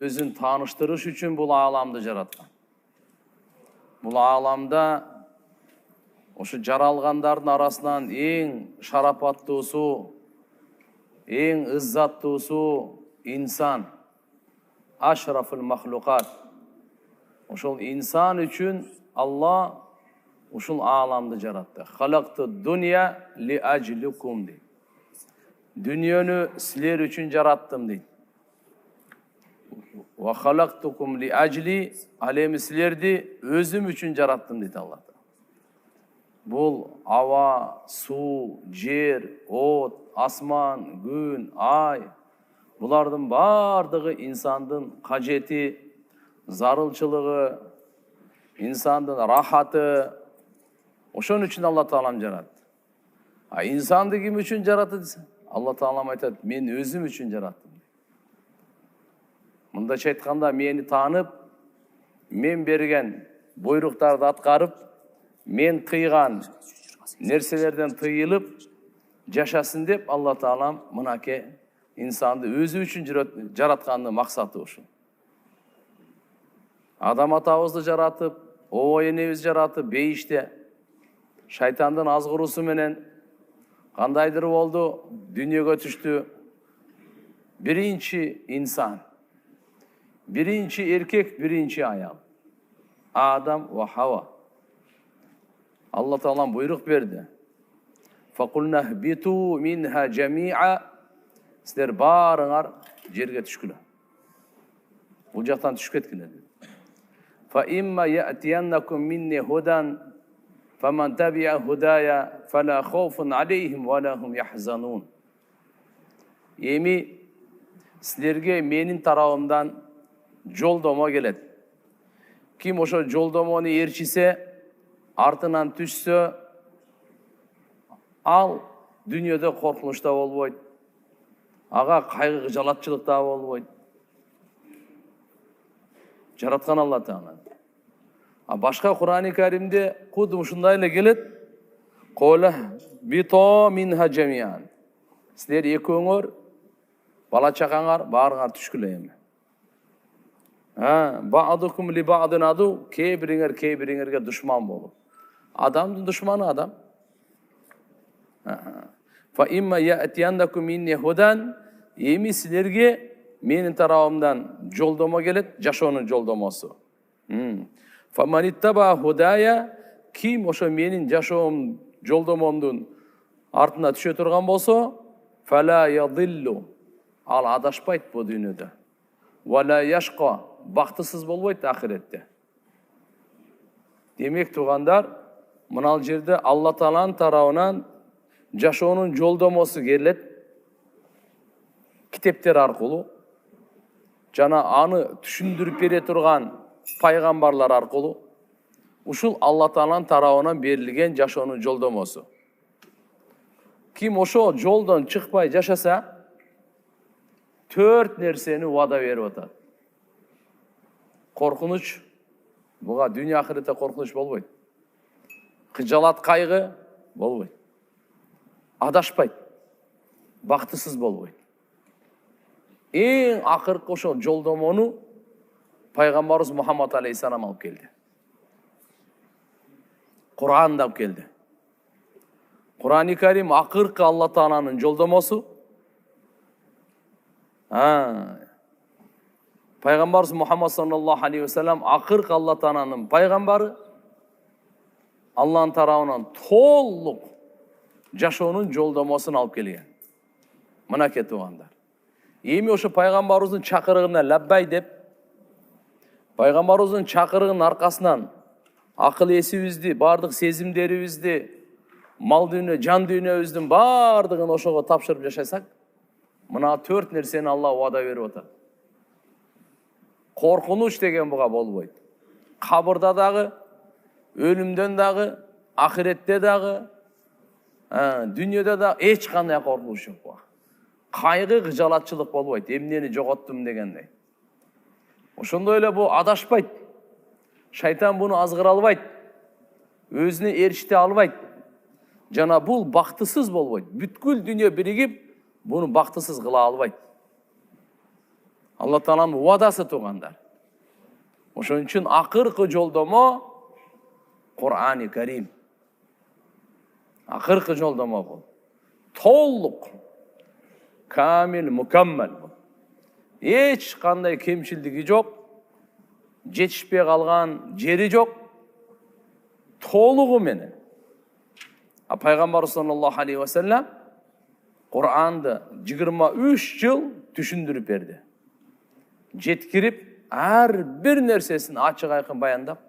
өзүн тааныштырыш үчүн бул ааламды жараткан. Бул ааламда ошо жаралгандардын арасынан эң шарапаттуусу, эң ыззаттуусу инсан, ашрафул махлукат. Ошол инсан үчүн Алла ушул ааламды жаратты. Халакту дуния ли ажликум дейт. Дүниөнү силер үчүн жараттым дейт. Ва халактукум ли ажли, ал эми силерди өзүм үчүн жараттым дейт Алла. Бул аба, суу, жер, от, асман, күн, ай, булардын бардыгы инсандын кажети, зарылчылыгы, инсандын рахаты. Ошон үчүн Алла Таалам жаратты. А инсанды ким үчүн жаратты десе, Алла Таалам айтат, мен өзүм үчүн жараттым. Мындайча айтканда, мени таанып, мен берген буйруктарды аткарып, мен тыйган нерселерден тыйылып жашасын деп Алла Таалам мынакей инсанды өзү үчүн жараткандын максаты ушул. Адам атабызды жаратып, оо энебизди жаратып, бейиште шайтандын азгыруусу менен кандайдыр болду, дүйнөгө түштү. Биринчи инсан, биринчи эркек, биринчи аял. Адам ва Хава. Алла Таалам буйрук берди. Факулна биту минха жамиа. Силер баарыңар жерге түшкүлө. Бул жактан түшүп кеткиле. Фа имма яатияннакум минни худан фаман табиа худая фала хауфун алейхим ва лахум яхзанун. Эми силерге менин тарабымдан жолдомо келет. Ким ошо жолдомону ээрчисе, артынан түшсө, ал дүйнөдө коркунучта болбойт. Ага кайгы жалатчылыкта болбойт. Жараткан Алла Таала. А башка Кур'ани Каримде куд ушундай эле келет. Кола бито минха жамиан. Силер экөөңөр, бала чакаңар баарыңар түшкүлө эми. Баадукум ли баадын аду, кээ-бириңерге душман болуп. Адамдын душманы адам. Фа имма яатияннакум минни худан, эми силерге менин тарабымдан жолдомо келет, жашоонун жолдомосу. Фа маниттаба худая, ким ошо менин жашоом жолдомомдун артына түшө турган болсо, фала ядиллу, ал адашпайт бу дүйнөдө. Вала яшка, бактысыз болбойт ахиретте. Демек тугандар, мынал жерде Алла Тааланын тарабынан жашоонун жолдомосу келет. Китептер аркылуу, жана аны түшүндүрүп бере турган пайгамбарлар аркылуу, ушул Алла Тааланын тарабынан берилген жашоонун жолдомосу. Ким ошо жолдон чыкпай жашаса, 4 нерсени убада берип атат. Коркунуч, буга дүйнө ахиретте коркунуч болбойт. Кыжалат, кайгы болбойт. Адашпайт, бактысыз болбойт. Эң акыркы ошо жолдомону пайгамбарыбыз Мухаммад алейхиссалам алып келди. Кур'анда алып келди. Кур'ани Карим акыркы Алла Тааланын жолдомосу. Пайгамбарыбыз Мухаммад саллаллаху алейхи ва саллям акыркы Алла Тааланын пайгамбары. Алланын тарабынан толук жашоонун жолдомосун алып келген. Мынакей туугандар. Эми ошо пайгамбарыбыздын чакырыгына лаббай деп, пайгамбарыбыздын чакырыгынын аркасынан акыл эсибизди, бардык сезимдерибизди, мал дүйнө, жан дүйнөбүздүн бардыгын ошого тапшырып жашасак, мына 4 нерсени Алла убада берип атат. Коркунуч деген буга болбойт. Кабырда дагы, өлүмдөн дагы, ахиретте дагы, дүйнөдө да эч кандай коркунуч жок буга. Кайгы, кыжалатчылык болбойт, эмнени жоготтум дегендей. Ошондой эле бу адашпайт. Шайтан буну азгыра албайт. Өзүнө эриште албайт. Жана бул бактысыз болбойт. Бүткүл дүйнө биригип, буну бактысыз кыла албайт. Алла Тааланын уадасы тугандар. Ошон үчүн акыркы жолдомо Кур'ани Карим. Акыркы жолдомо бул. Толук, камил, мукаммал бул. Эч кандай кемчилдиги жок, жетишпей калган жери жок. Толугу менен. Пайгамбар саллаллаху алейхи ва саллям Кур'анды 23 жыл түшүндүрүп берди. Жеткирип, ар бир нерсесин ачык айкын баяндап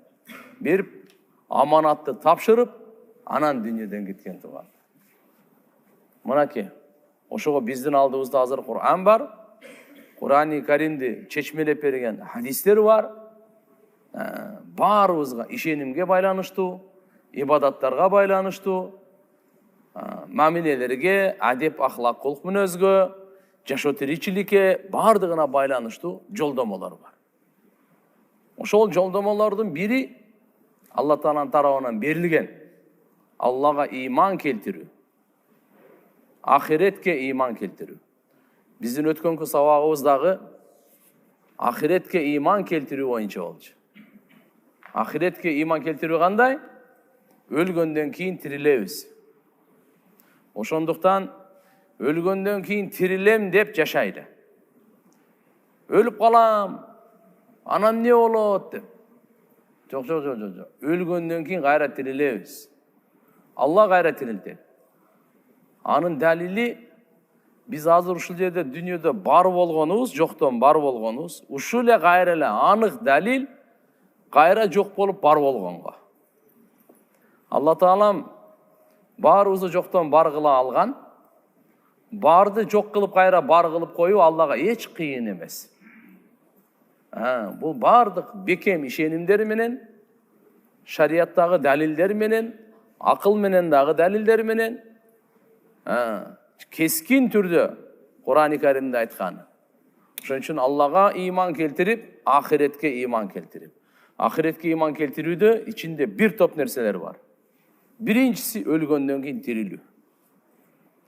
берип, аманатты тапшырып, анан дүйнөдөн кеткен туган. Мынакей, ошого биздин алдыбызда азыр Кур'ан бар. Кур'ани Каримди чечмелеп берген хадистер бар. Баарыбызга ишенимге байланыштуу, ибадаттарга байланыштуу, мамилелерге, адеп, ахлак, кулк мүнөзгө, жашоо тиричиликке бардыгына байланыштуу жолдомолор бар. Ошол жолдомолордун бири Алла Тааланын тарабынан берилген Аллага иман келтирүү, ахиретке иман келтирүү. Биздин өткөнкү сабагыбыздагы ахиретке иман келтирүү боюнча болчу. Ахиретке иман келтирүү кандай? Өлгөндөн кийин тирилебиз. Ошондуктан өлгөндөн кийин тирилем деп жашайды. Өлүп калам, анан эмне болот деп. Жок. Өлгөндөн кийин кайра тирилебиз. Алла кайра тирилтет. Анын далили биз азыр ушул жерде дүйнөдө бар болгонубуз, жоктон бар болгонубуз, ушул эле кайра эле анык далил кайра жок болуп бар болгонго. Алла Таалам баарыбызды жоктон бар кыла алган. Барды жок кылып кайра бар кылып коюу Аллага эч кыйын эмес. Бул бардык бекем ишенимдер менен, шарияттагы далилдер менен, акыл менен дагы далилдер менен, кескин түрдө Кур'ани Каримде айткан. Ошон үчүн Аллага иман келтирип, ахиретке иман келтирип. Ахиретке иман келтирүүдө ичинде бир топ нерселер бар. Биринчиси өлгөндөн кийин тирилүү.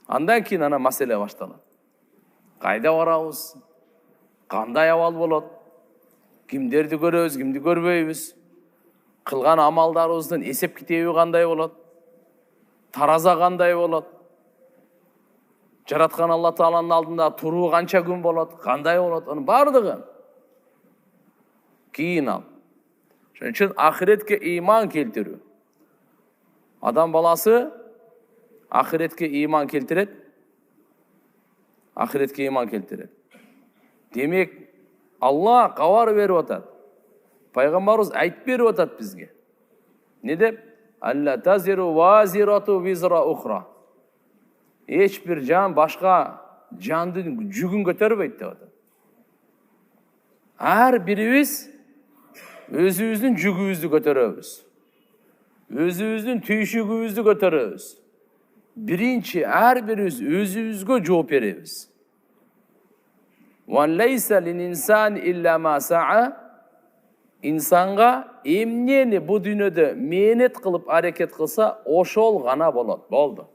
Андан кийин ана маселе башталат. Кайда барабыз? Кандай абал болот? Кимдерди көрөбүз, кимди көрбөйбүз? Кылган амалдарыбыздын эсеп китеби кандай болот? Тараза кандай болот? Жараткан Алла Тааланын алдында туруу канча күн болот? Кандай болот? Анын бардыгы кийин ал. Ошон үчүн ахиретке иман келтирүү. Адам баласы ахиретке иман келтирет. Ахиретке иман келтирет. Демек, Алла кабар берип атат. Пайгамбарыбыз айтып берип атат бизге. Не деп? Алла тазиру вазирату визра ухра. Эч бир жан башка жандын жүгүн көтөрбөйт деп атат. Ар бирибиз өзүбүздүн жүгүбүздү көтөрөбүз. Өзүбүздүн түйшүгүбүздү көтөрөбүз. Биринчи ар бирибиз өзүбүзгө жооп беребиз. Валлайса лининсан илля ма саа. Инсанга эмнени бу дүйнөдө мээнет кылып аракет кылса, ошол гана болот. Болду.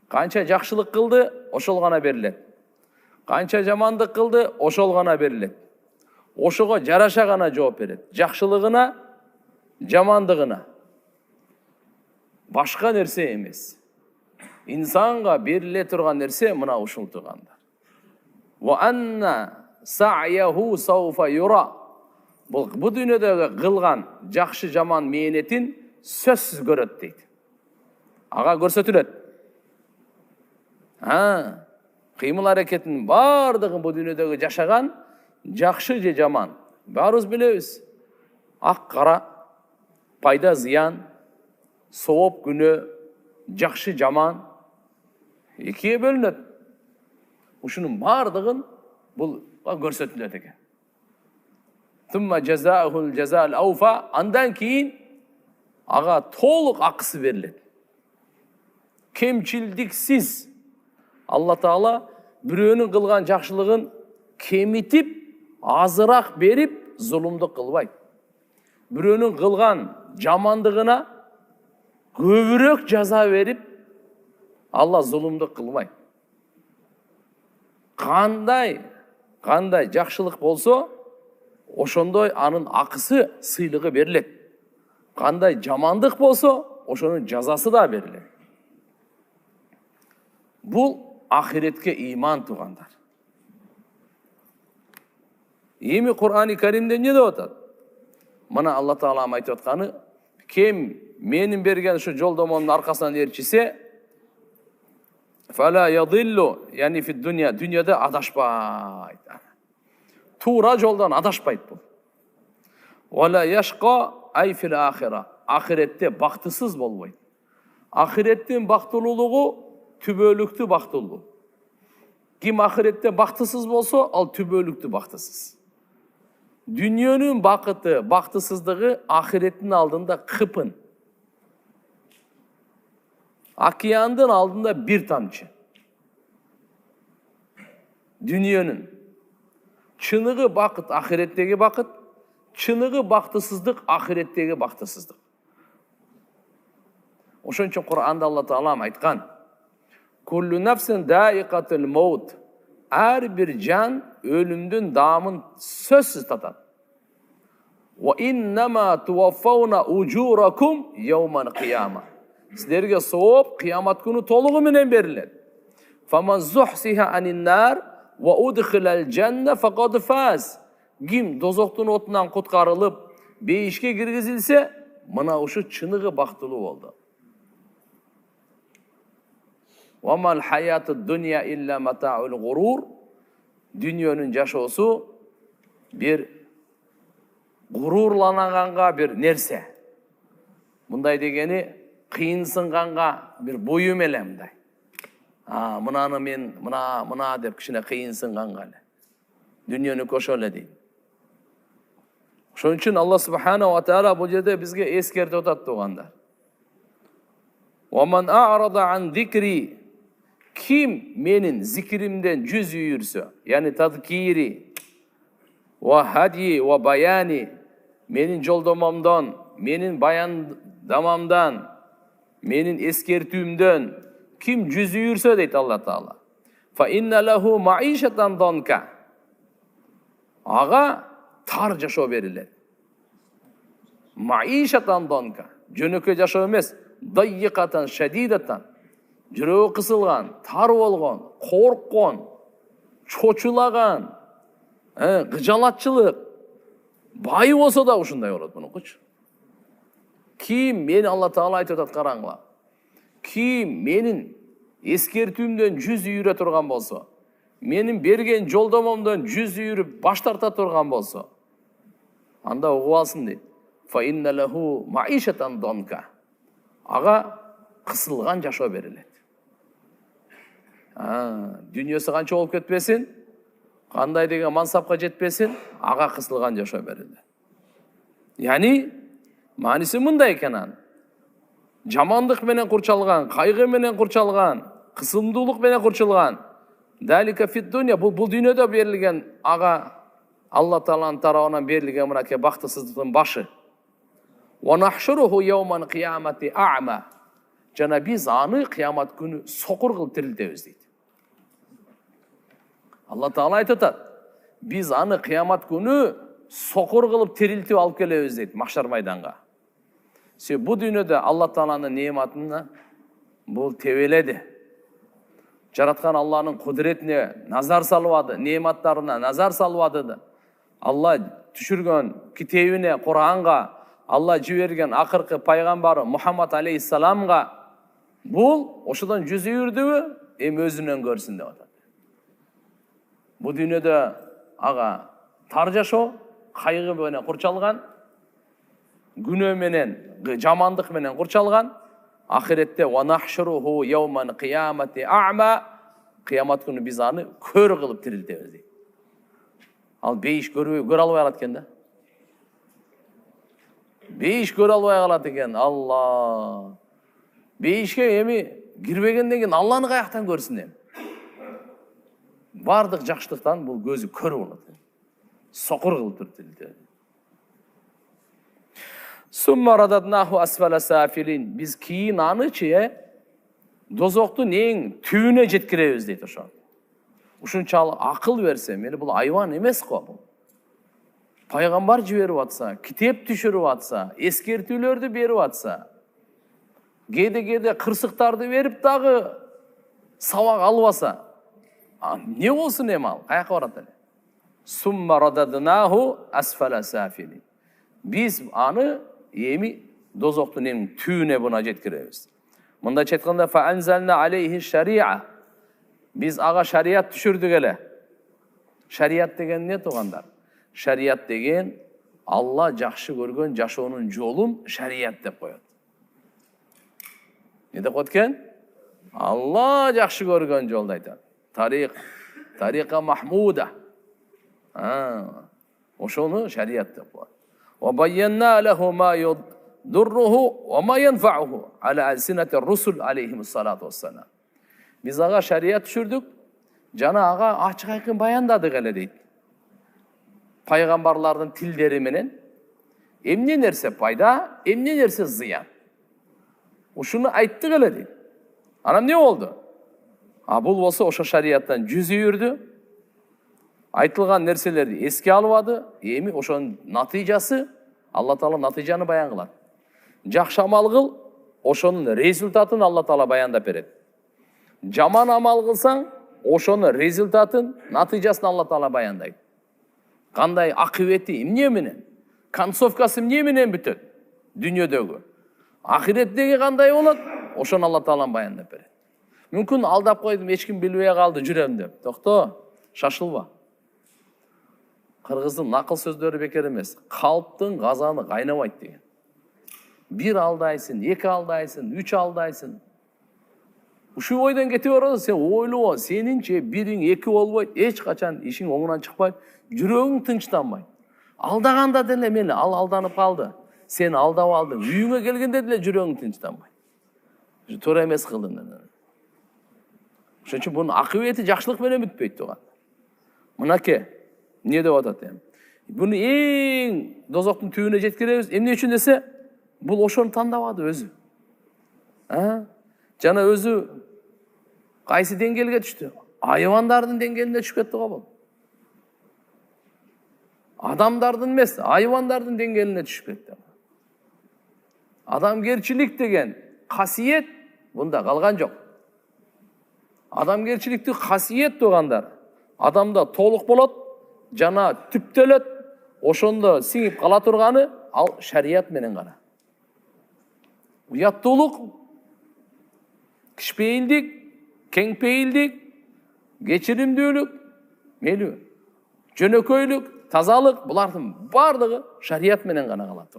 Канча жакшылык кылды, ошол гана берилет. Канча жамандык кылды, ошол гана берилет. Ошого жараша гана жооп берет. Жакшылыгына, жамандыгына. Башка нерсе эмес. Инсанга бериле турган нерсе мына ушул тургандар. Ва анна сa'yahu sawfa yura. Бу дүйнөдөгү кылган жакшы жаман мээнетин сөзсүз көрөт дейт. Ага көрсөтүлөт. Кыймыл аракетинин бардыгын бу дүйнөдөгү жашаган жакшы же жаман баарыбыз билебиз. Ак кара, пайда зыян, сооп күнөө, жакшы жаман экиге бөлүнөт. Ушунун бардыгын бул көрсөтүлөт экен. Тумма жазаахул жазаал ауфа. Андан кийин ага толук акысы берилет. Кемчилдиксиз. Алла Таала бирөөнүн кылган жакшылыгын кемитип, азыраак берип, зулумдук кылбайт. Бирөөнүн кылган жамандыгына көбүрөөк жаза берип, Алла зулумдук кылбайт. Кандай Кандай жакшылык болсо, ошондой анын акысы, сыйлыгы берилет. Кандай жамандык болсо, ошонун жазасы да берилет. Бул ахиретке иман тугандар. Эми Кур'ан-ы Каримде эмне деп атат? Мына Алла Таала айтып атканы, ким менин берген ушу жолдомомдун аркасынан ээрчисе, фала ядиллу, яни фи дунья, дүйнөдө адашпайт. Туура жолдон адашпайт бул. Вала яшка ай фил ахира, ахиретте бактысыз болбойт. Ахиреттин бактылуулугу түбөлүктүү бактылуу. Ким ахиретте бактысыз болсо, ал түбөлүктүү бактысыз. Дүйнөнүн бакыты, бактысыздыгы ахиреттин алдында кыпын. Океандын алдында бир тамчы. Дүйнөнүн чыныгы бакыт ахиреттеги бакыт, чыныгы бактысыздык ахиреттеги бактысыздык. Ошон үчүн Кур'анда Алла Таала айткан: "Куллу нафсин даиqatul maut." Ар бир жан өлүмдүн даамын сөзсүз татат. "Wa innama tuwaffawna ujurakum yawmal qiyamah." Силерге сооп кыямат күнү толугу менен берилет. "Faman zuhsiha anin nar wa udkhilal janna faqad faz." Ким дозоктун отунан куткарылып, бейишке киргизилсе, мына ушу чыныгы бактылуу болду. "Вамал хаятуд дунья илля матаул гурур." Дүйнөнүн жашоосу бир гурурланаганга бир нерсе. Мындай дегени кыйынсынганга бир буюм эле мындай. Мынаны мен мына деп кичине кыйынсынганга эле. Дүйнөнүкү ошол эле дейт. Ошон үчүн Алла Субханаху ва Таала бул жерде бизге эскертип атат тугандар. "Ваман а'рада ан зикри." Ким менин зикиримден жүз үйүрсө, яни тадкири, ва хади ва баяни, менин жолдомомдон, менин баяндамамдан, менин эскертүүмдөн ким жүз үйүрсө дейт Алла Таала. Фа инна лаху маишатан донка. Ага тар жашоо берилет. Маишатан донка. Жөнөкөй жашоо эмес, даййикатан шадидатан. Жүрөгү кысылган, тар болгон, корккон, чочулаган, кыжалатчылык. Бай болсо да ушундай болот мунукучу. Ким мени Алла Таала айтып атат, караңгыла. Ким менин эскертүүмдөн жүз үйрө турган болсо, менин берген жолдомомдон жүз үйрүп баш тарта турган болсо, анда угуп алсын дейт. Фа инна лаху маишатан донка. Ага кысылган жашоо берилет. Дүйнөсү канча болуп кетпесин, кандай деген мансапка жетпесин, ага кысылган жашоо берилет. Яни мааниси мындай экен. Жамандык менен курчалган, кайгы менен курчалган, кысымдуулук менен курчалган. Далика фит дунья, бул дүйнөдө берилген ага Алла Тааланын тарабынан берилген мынакей бактысыздыктын башы. Ва нахшуруху яуман кыямати а'ма. Жана биз аны кыямат күнү сокур кылып тирилтебиз дейт. Алла Таала айтып атат, биз аны кыямат күнү сокур кылып тирилтип алып келебиз дейт махшар майданга. Бул дүйнөдө Алла Тааланын неаматына бул тебеледи. Жараткан Алланын кудуретине назар салбады, неаматтарына назар салбады. Алла түшүргөн китебине, Куранга, Алла жиберген акыркы пайгамбары Мухаммад алейхиссаламга бул ошодон жүз үйүрдүбү, эми өзүнөн көрсүн деп атат. Бул дүйнөдө ага тар жашоо, кайгы менен курчалган, күнөө менен, жамандык менен курчалган. Ахиретте ва нахшуруху яуман кыямати а'ма, кыямат күнү биз аны көр кылып тирилтебиз дейт. Ал бейиш көрө албай калат экен да. Бейиш көрө албай калат экен. Алла. Бейишке эми кирбегенден кийин Алланы каяктан көрсүн эми? Бардык жакшылыктан бул көзү көр болот. Сокур кылып тирилтебиз. Сумма рададнаху асфала сафилин. Биз кийин аны дозоктун эң түбүнө жеткиребиз дейт ошо. ушунчалык акыл берсе, мени бул айван эмес го бул. Пайгамбар жиберип атса, китеп түшүрүп атса, эскертүүлөрдү берип атса, кээде кырсыктарды берип дагы сабак албаса, не болсун эми ал? Каяка барат эле? Сумма рададнаху асфала сафилин. Биз аны эми дозоктун эми түбүнө буна жеткиребиз. Мындайча айтканда фа анзална алейхи шариа. Биз ага шарият түшүрдүк эле. Шарият деген эмне туугандар? Шарият деген Алла жакшы көргөн жашоонун жолун шарият деп коет. Не деп коет экен? Алла жакшы көргөн жолду айтат. Тарика махмуда. Ошону шарият деп коет. Ва байянна лаху ма юдурруху ва ма янфауху ала алсинати русул алейхиссалату вассалам. Биз ага шарият түшүрдүк, жана ага ачык айкын баяндадык эле дейт. Пайгамбарлардын тилдери менен эмне нерсе пайда, эмне нерсе зыян. Ушуну айттык эле дейт. Анан эмне болду? Бул болсо ошо шарияттан жүз үйүрдү. Айтылган нерселерди эске албады. Эми ошонун натыйжасы Алла Таала натыйжаны баян кылат. Жакшы амал кыл, ошонун результатын Алла Таала баяндап берет. Жаман амал кылсаң, ошонун результатын, натыйжасын Алла Таала баяндайт. Кандай акыбети эмне менен, концовкасы эмне менен бүтөт дүйнөдөгү. Ахиреттеги кандай болот, ошону Алла Таала баяндап берет. Мүмкүн алдап койдум, эч ким билбей калды жүрөм деп. Токто, шашылба. Кыргыздын накыл сөздөрү бекер эмес. Калптын казаны кайнабайт деген. Бир алдайсың, эки алдайсың, үч алдайсың. Ушул ойдон кетип барады, сен ойлобо, сенинче бириң эки болбойт, эч качан ишиң оңунан чыкпайт, жүрөгүң тынчтанбайт. Алдаганда деле мени ал алданып калды. Сен алдап алдың, үйүңө келгенде деле жүрөгүң тынчтанбайт. Туура эмес кылдың. Ошон үчүн бунун акыбети жакшылык менен бүтпөйт туган. Мынакей, эмне деп атат эми? Буну эң дозоктун түбүнө жеткиребиз. Эмне үчүн десе, бул ошону тандабады өзү. Жана өзү кайсы деңгээлге түштү? Айвандардын деңгээлине түшүп кетти го бул. Адамдардын эмес, айвандардын деңгээлине түшүп кетти. Адамгерчилик деген касиет бунда калган жок. Адамгерчиликтин касиет тугандар. Адамда толук болот, жана түптөлөт, ошондо сиңип кала турганы ал шарият менен гана. Уяттуулук, кишпейилдик, кеңпейилдик, кечиримдүүлүк, мейлүү, жөнөкөйлүк, тазалык, булардын бардыгы шарият менен гана калат.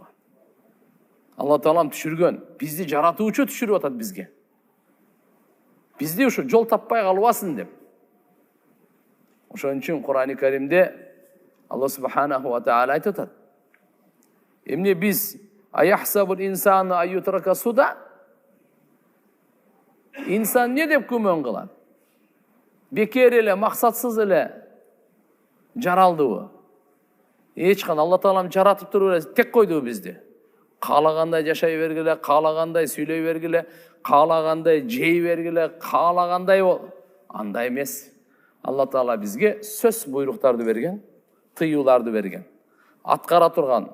Алла Таалам түшүргөн, бизди жаратуучу түшүрүп атат бизге. Бизди ушу жол таппай калбасын деп. Ошон үчүн Кур'ан-ы Каримде Алла Субханаху ва Таала айтып атат. Эмне биз аяхсабул инсану аютрака суда? Инсан не деп күмөн кылат? Бекер эле, максатсыз эле жаралдыбы? Эч кандай Алла Таалам жаратып туруп эле тек койдубу бизди? Каалагандай жашай бергиле, каалагандай сүйлөй бергиле, каалагандай жей бергиле, каалагандай бол. Андай эмес. Алла Таала бизге сөз буйруктарды берген, тыюуларды берген. Аткара турган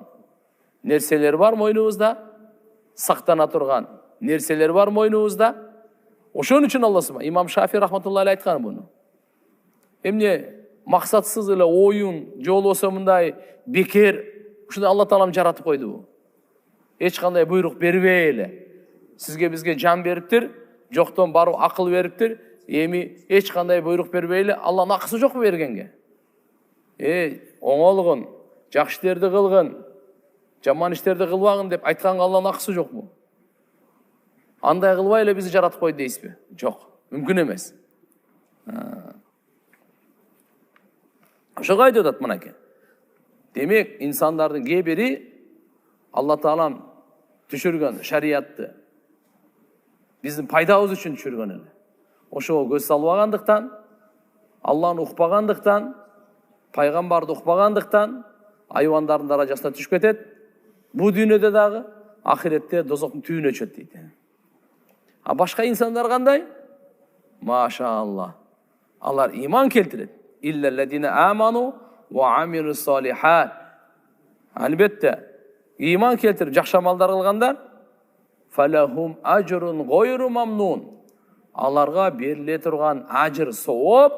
нерселер бар мойнубузда, сактана турган нерселер бар мойнубузда. Ошон үчүн Алла Субхана Имам Шафи рахматуллахи алейхи айткан буну. Эмне максатсыз эле оюн же болбосо мындай бекер ушундай Алла Таалам жаратып койдубу? Эч кандай буйрук бербей эле. Сизге бизге жан бериптир, жоктон барып акыл бериптир. Эми эч кандай буйрук бербей эле Алланын акысы жокпу бергенге? Оңолгун, жакшы иштерди кылгын, жаман иштерди кылбагын деп айтканга Алланын акысы жокпу? Андай кылбай эле бизди жаратып койду дейсизби? Жок, мүмкүн эмес. Ошого айтып атат мынакей. Демек, инсандардын кээ бири Алла Таалам түшүргөн шариятты биздин пайдабыз үчүн түшүргөн эле. Ошого көз салбагандыктан, Алланы укпагандыктан, пайгамбарды укпагандыктан айвандардын даражасына түшүп кетет. Бу дүйнөдө дагы, ахиретте дозоктун түбүнө чөт дейт. Башка инсандар кандай? Машаалла. Алар иман келтирет. Иллеллезине аману ва амилус солихат. Албетте, иман келтирип жакшы амалдар кылгандар фалахум ажрун гойру мамнун. Аларга бериле турган ажыр, сооп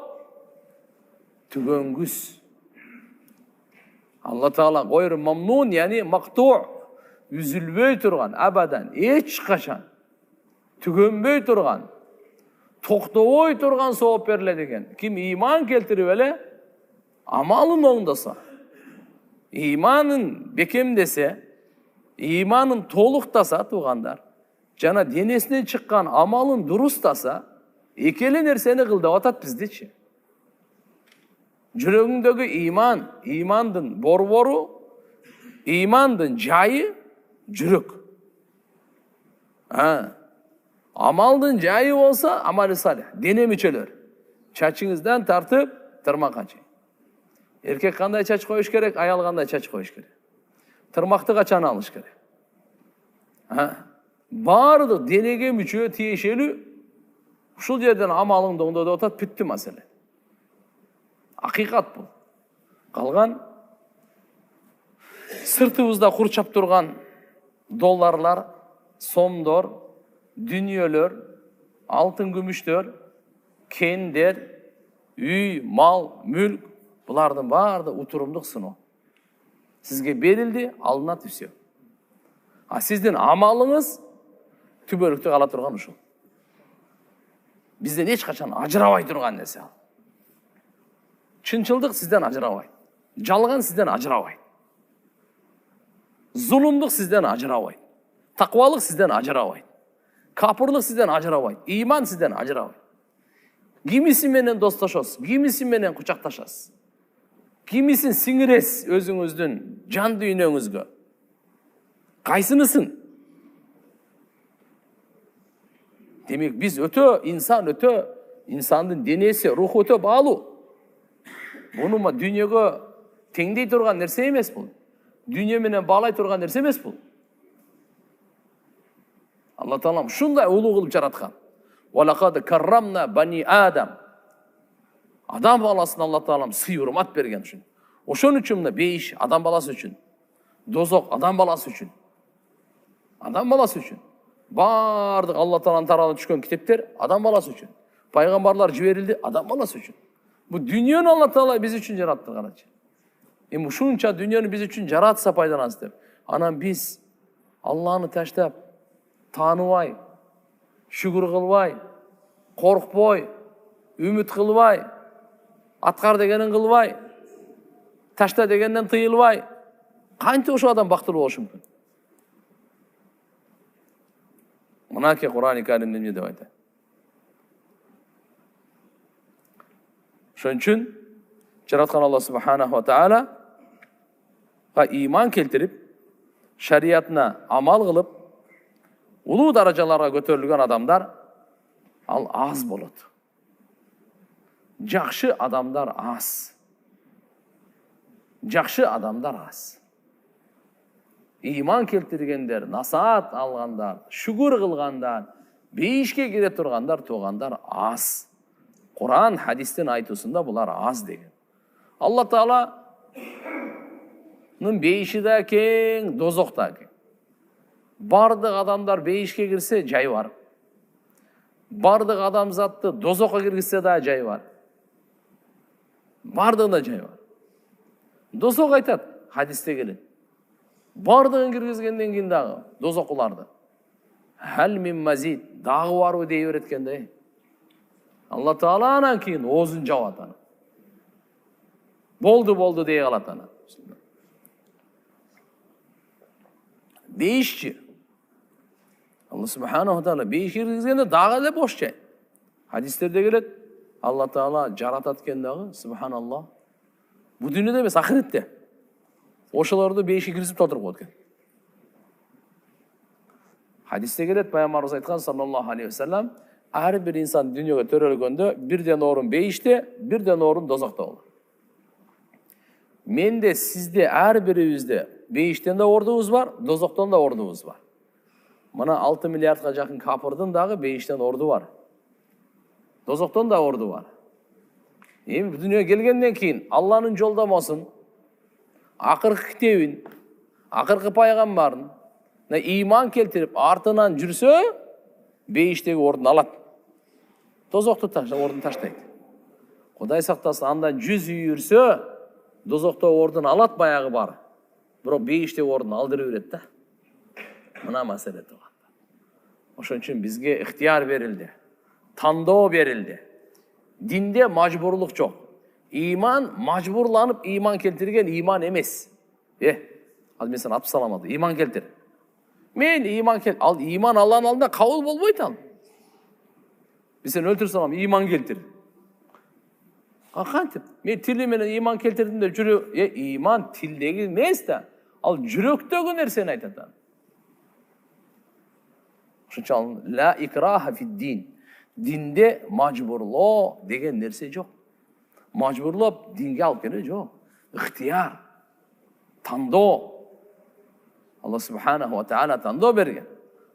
түгөнгүс. Алла Таала гойру мамнун, яни мактуу, үзүлбөй турган, абадан, эч качан түгөнбөй турган, токтобой турган сооп берилет экен. Ким иман келтирип эле амалын оңдоса, иманын бекемдесе, иманын толуктаса туугандар, жана денесинен чыккан амалын дурустаса, экеле нерсени кыл деп атат биздичи. Жүрөгүңдөгү иман, имандын борбору, имандын жайы жүрөк. Амалдын жайы болса, амали салих, дене мүчөлөр. Чачыңыздан тартып, тырмакка чейин. Эркек кандай чач коюш керек, аял кандай чач коюш керек. Тырмакты качан алыш керек. Баардык денеге мүчө тиешелүү. Ушул жерден амалыңды оңдо деп атат, бүттү маселе. Акыйкат бул. Калган сыртыбызда курчап турган долларлар, сомдор, дүниелер, алтын күмүштөр, кендер, үй, мал, мүлк, булардын баарды утурумдук сыноо. Сизге берилди, алынат все. А сиздин амалыңыз түбөлүктү кала турган ушул. Бизден эч качан ажырабай турган нерсе ал. Чынчылдык сизден ажырабайт. Жалган сизден ажырабайт. Зулумдук сизден ажырабайт. Таквалык сизден ажырабайт. Капырлык сизден ажырабайт. Иман сизден ажырабайт. Кимиси менен достошосуз, кимиси менен кучакташасыз. Кимисин сиңиресиз өзүңүздүн жан дүйнөңүзгө. Кайсынысын? Демек биз инсандын денеси, руху өтө баалуу. Буну дүйнөгө теңдей турган нерсе эмес бул. Дүйнө менен баалай турган нерсе эмес бул. Алла Таалам ушундай улуу кылып жараткан. Валакад каррамна бани Адам. Адам баласына Алла Таалам сый урмат берген үчүн. Ошон үчүн мына бейиш адам баласы үчүн. Дозок адам баласы үчүн. Адам баласы үчүн. Бардык Алла Тааланын тарабынан түшкөн китептер адам баласы үчүн. Пайгамбарлар жиберилди адам баласы үчүн. Бу дүйнөнү Алла Таала биз үчүн жараттырганчы. Эми ушунча дүйнөнү биз үчүн жаратса пайдалансы деп. Анан биз Алланы таштап, тааныбай, шүгүр кылбай, коркпой, үмүт кылбай, аткар дегенин кылбай, ташта дегенден тыйылбай, канча ошо адам бактылуу болушу мүмкүн? Мынакей Кур'ан-ы Каримде эмне деп айтат? Ошон үчүн жараткан Алла субханаху ва таала иман келтирип, шариятына амал кылып, улуу даражаларга көтөрүлгөн адамдар ал аз болот. Жакшы адамдар аз. Жакшы адамдар аз. Иман келтиргендер, насаат алгандар, шүгүр кылгандар, бейишке кире тургандар, туугандар аз. Кур'ан, хадистин айтуусунда булар аз деген. Алла Тааланын бейиши да кең, дозок да кең. Бардык адамдар бейишке кирсе жай бар. Бардык адамзатты дозокко киргизсе да жай бар. Бардыгында жай бар. Дозок айтат, хадисте келет. Бардыгын киргизгенден кийин дагы дозоккуларды хал мин мазид, дагы барбы дей береткенде. Алла Таала анан кийин оозун жабат аны. Болду дей калат аны. Бейишчи. Алла субханаху ва таала бейиш киргизгенде дагы эле бош жай. Хадистерде келет, Алла Таала жаратат экен дагы, субханаллах. Бу дүйнөдө эмес, ахиретте. Ошолорду бейишке киргизип толтуруп коет экен. Хадисте келет, пайгамбарыбыз айткан саллаллаху алейхи ва саллям, ар бир инсан дүйнөгө төрөлгөндө бирден орун бейиште, бирден орун дозокто болот. Менде, сизде, ар бирибизде бейиштен да ордубуз бар, дозоктон да ордубуз бар. Мына 6 миллиардга жакын капырдын дагы бейиштен орду бар. Дозоктон да орду бар. Эми дүйнөгө келгенден кийин Алланын жолдомосун, акыркы китебин, акыркы пайгамбарын ыйман келтирип артынан жүрсө, бейиштеги ордун алат. Дозокто ордун таштайт. Кудай сактасын, андан 100 үй жүрсө, дозокто ордун алат баягы бар. Бирок бейиштеги ордун алдырып берет да. Мына маселе тугат. Ошон үчүн бизге ыктыяр берилди. Тандоо берилди. Динде мажбурлук жок. Иман мажбурланып иман келтирген иман эмес. Ал мен сени атып салам алды. Иман келтир. Мен иман ал иман Алланын алдында кабыл болбойт ал. Биз сени өлтүрүп салам, иман келтир. Кантип? Мен тили менен иман келтирдим деп жүрөк. Иман тилдеги эмес да. Ал жүрөктөгү нерсени айтат. Ошон үчүн ла икраха фид-дин. Динде мажбурлоо деген нерсе жок. Мажбурлоп динге алып келе жок. Ыктыяр, тандоо. Алла субханаху ва таала тандоо берген.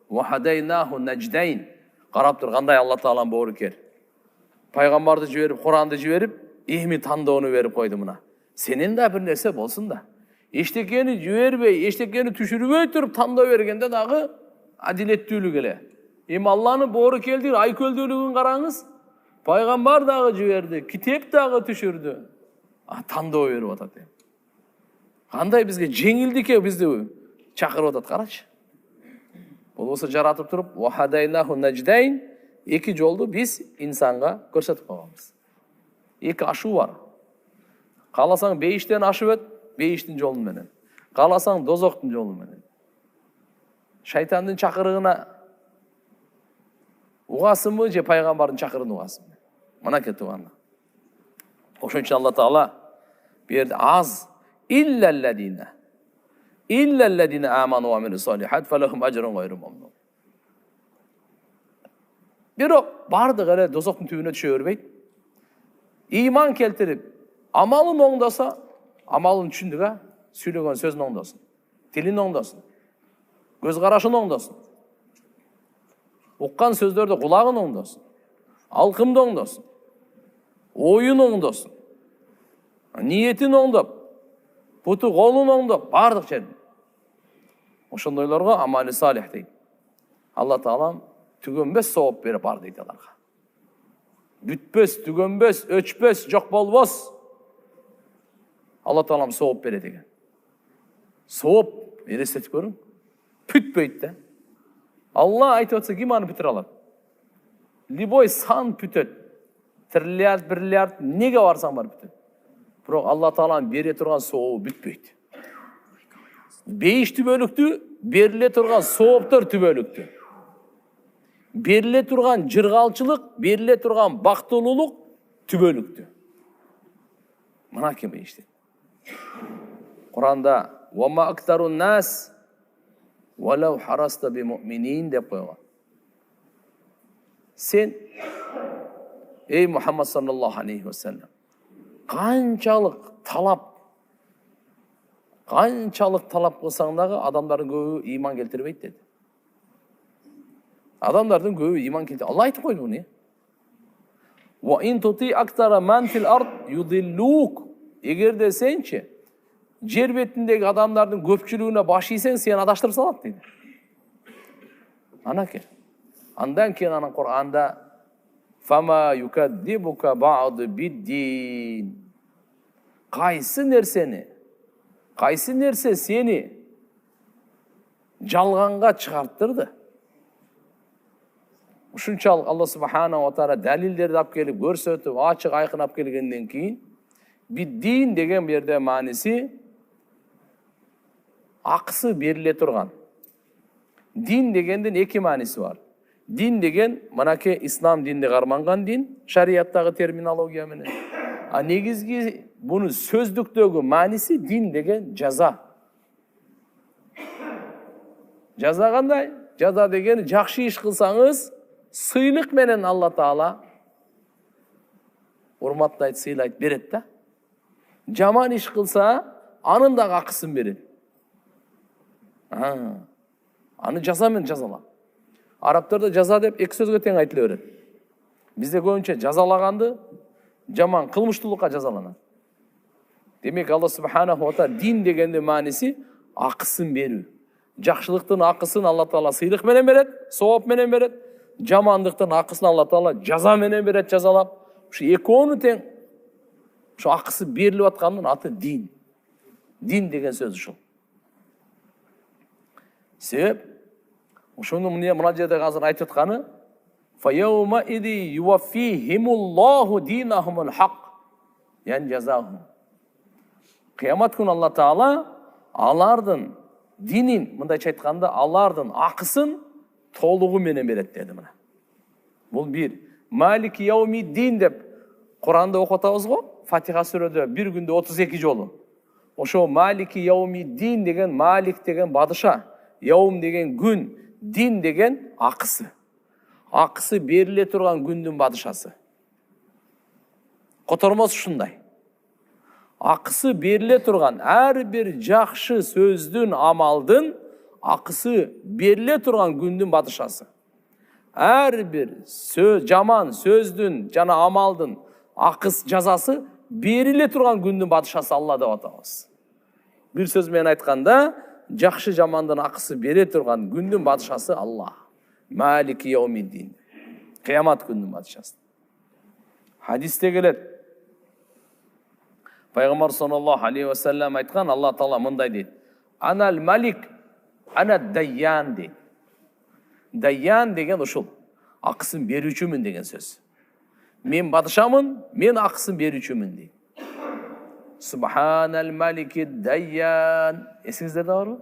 Ва хадайнаху надждайн. Карап тур кандай Алла тааланын боорукер. Пайгамбарды жиберип, Куранды жиберип, эми тандоону берип койду мына. Сенин да бир нерсе болсун да. Эчтекени жибербей, эчтекени түшүрбөй туруп тандоо бергенде дагы адилеттүүлүк эле. Эми Алланын боору келди, айкөлдүүлүгүн караңыз. Пайгамбар дагы жиберди, китеп дагы түшүрдү. Тандоо берип атат. Кандай бизге жеңилдикке бизди чакырып атат, карачы. Болбосо жаратып туруп, ва хадайнаху надждайн, эки жолду биз инсанга көрсөтүп койгонбуз. Эки ашуу бар. Кааласаң бейиштен ашып өт, бейиштин жолу менен. Кааласаң дозоктун жолу менен. Шайтандын чакырыгына угасыңбы же пайгамбардын чакырыгына угасыңбы? Мына кетип. Ошон үчүн Алла Таала берди аз иллалладина аману ва амилу солихат фалахум ажрун гайру мамнун. Бирок бардыгы эле дозоктун түбүнө түшө бербейт. Иман келтирип, амалын оңдосо, амалын түшүндүк, сүйлөгөн сөзүн оңдосун, тилин оңдосун, көз карашын оңдосун. Уккан сөздөрдө кулагын оңдосун, алкымды оңдосун, оюн оңдосун, ниетин оңдоп, буту колун оңдоп, бардык жерде. Ошондойлорго амали салих дейт. Алла Таалам түгөнбөс сооп берип бар дейт аларга. Бүтпөс, түгөнбөс, өчпөс, жок болбос. Алла Таалам сооп берет экен. Сооп, элестетип көрүң. Бүтпөйт да. Алла айтып атса, ким аны бүтүрө алат? Любой сан бүтөт. Триллиард, бирлиард, неге барсаң бар бүтөт. Бирок Алла Тааланын бере турган сообу бүтпөйт. Бейиш түбөлүктү, бериле турган сооптор түбөлүктү. Бериле турган жыргалчылык, бериле турган бактылуулук түбөлүктү. Мына ким бейишти. Куранда «Ва ма актарун нас валау хараста би муъминин» деп койгон. Сен, эй Мухаммад саллаллаху алейхи ва саллям, канчалык талап кылсаң дагы адамдардын көбү иман келтирбейт деди. Адамдардын көбү иман келтирбейт. Алла айтып койду буну. Ва ин тути актара ман фил ард юдиллук. Эгерде сенчи жер бетиндеги адамдардын көпчүлүгүнө баш ийсең, сени адаштырып салат дейт. Анакей. Андан кийин анын Кур'анда фама юкаддибука ба'ду биддин. Кайсы нерсе сени жалганга чыгарттырды? Ушунчалык Алла субхана ва таала далилдерди алып келип көрсөтүп, ачык айкын алып келгенден кийин биддин деген берде мааниси акысы бериле турган. Дин дегендин эки мааниси бар. Дин деген мынакей ислам динди карманган дин, шарияттагы терминология менен. А негизги буну сөздүктөгү мааниси дин деген жаза. Жаза кандай? Жаза деген жакшы иш кылсаңыз, сыйлык менен Алла Таала урматтайт, сыйлайт, берет да. Жаман иш кылса, анын дагы акысын берет. Аны жаза менен жазала. Арабтарда жаза деп эки сөзгө тең айтыла берет. Бизде көбүнчө жазалаганды жаман кылмыштуулукка жазаланат. Демек Алла субханаху ва таала дин дегенде мааниси акысын берүү. Жакшылыктын акысын Алла таала сыйлык менен берет, сооп менен берет. Жамандыктын акысын Алла таала жаза менен берет, жазалап. Ушу экөөнү тең. Ушу акысы берилип аткандын аты дин. Дин деген сөз ушул. Себеп ошону мына жерде азыр айтып атканы фаяума иди юваффихимуллаху динахумул хак. Ян жазахум. Кыямат күнү Алла таала алардын динин, мындайча айтканда, алардын акысын толугу менен берет деди мына. Бул бир. Малики яуми дин деп Куранда окуп атабыз го, Фатиха сүрөдө бир күндө 32 жолу. Ошо Малики яуми дин деген Малик деген бадыша, яум деген күн, дин деген акысы. Акысы бериле турган күндүн бадышасы. Котормос ушундай. Акысы бериле турган ар бир жакшы сөздүн, амалдын акысы бериле турган күндүн бадышасы. Ар бир жаман сөздүн жана амалдын акыс жазасы бериле турган күндүн бадышасы Алла деп атабыз. Бир сөз менен айтканда, жакшы жамандын акысы бере турган күндүн бадышасы Алла. Малики яумиддин. Кыямат күнүнүн бадышасы. Хадисте келет. Пайгамбар саллаллаху алейхи ва саллям айткан, Алла таала мындай дейт. Анал малик, ана дайян дейт. Дайян деген ушул. Акысын берүүчүмүн деген сөз. Мен бадышамын, мен акысын берүүчүмүн дейт. Субханал малики дайян. Эсиңизде барбы?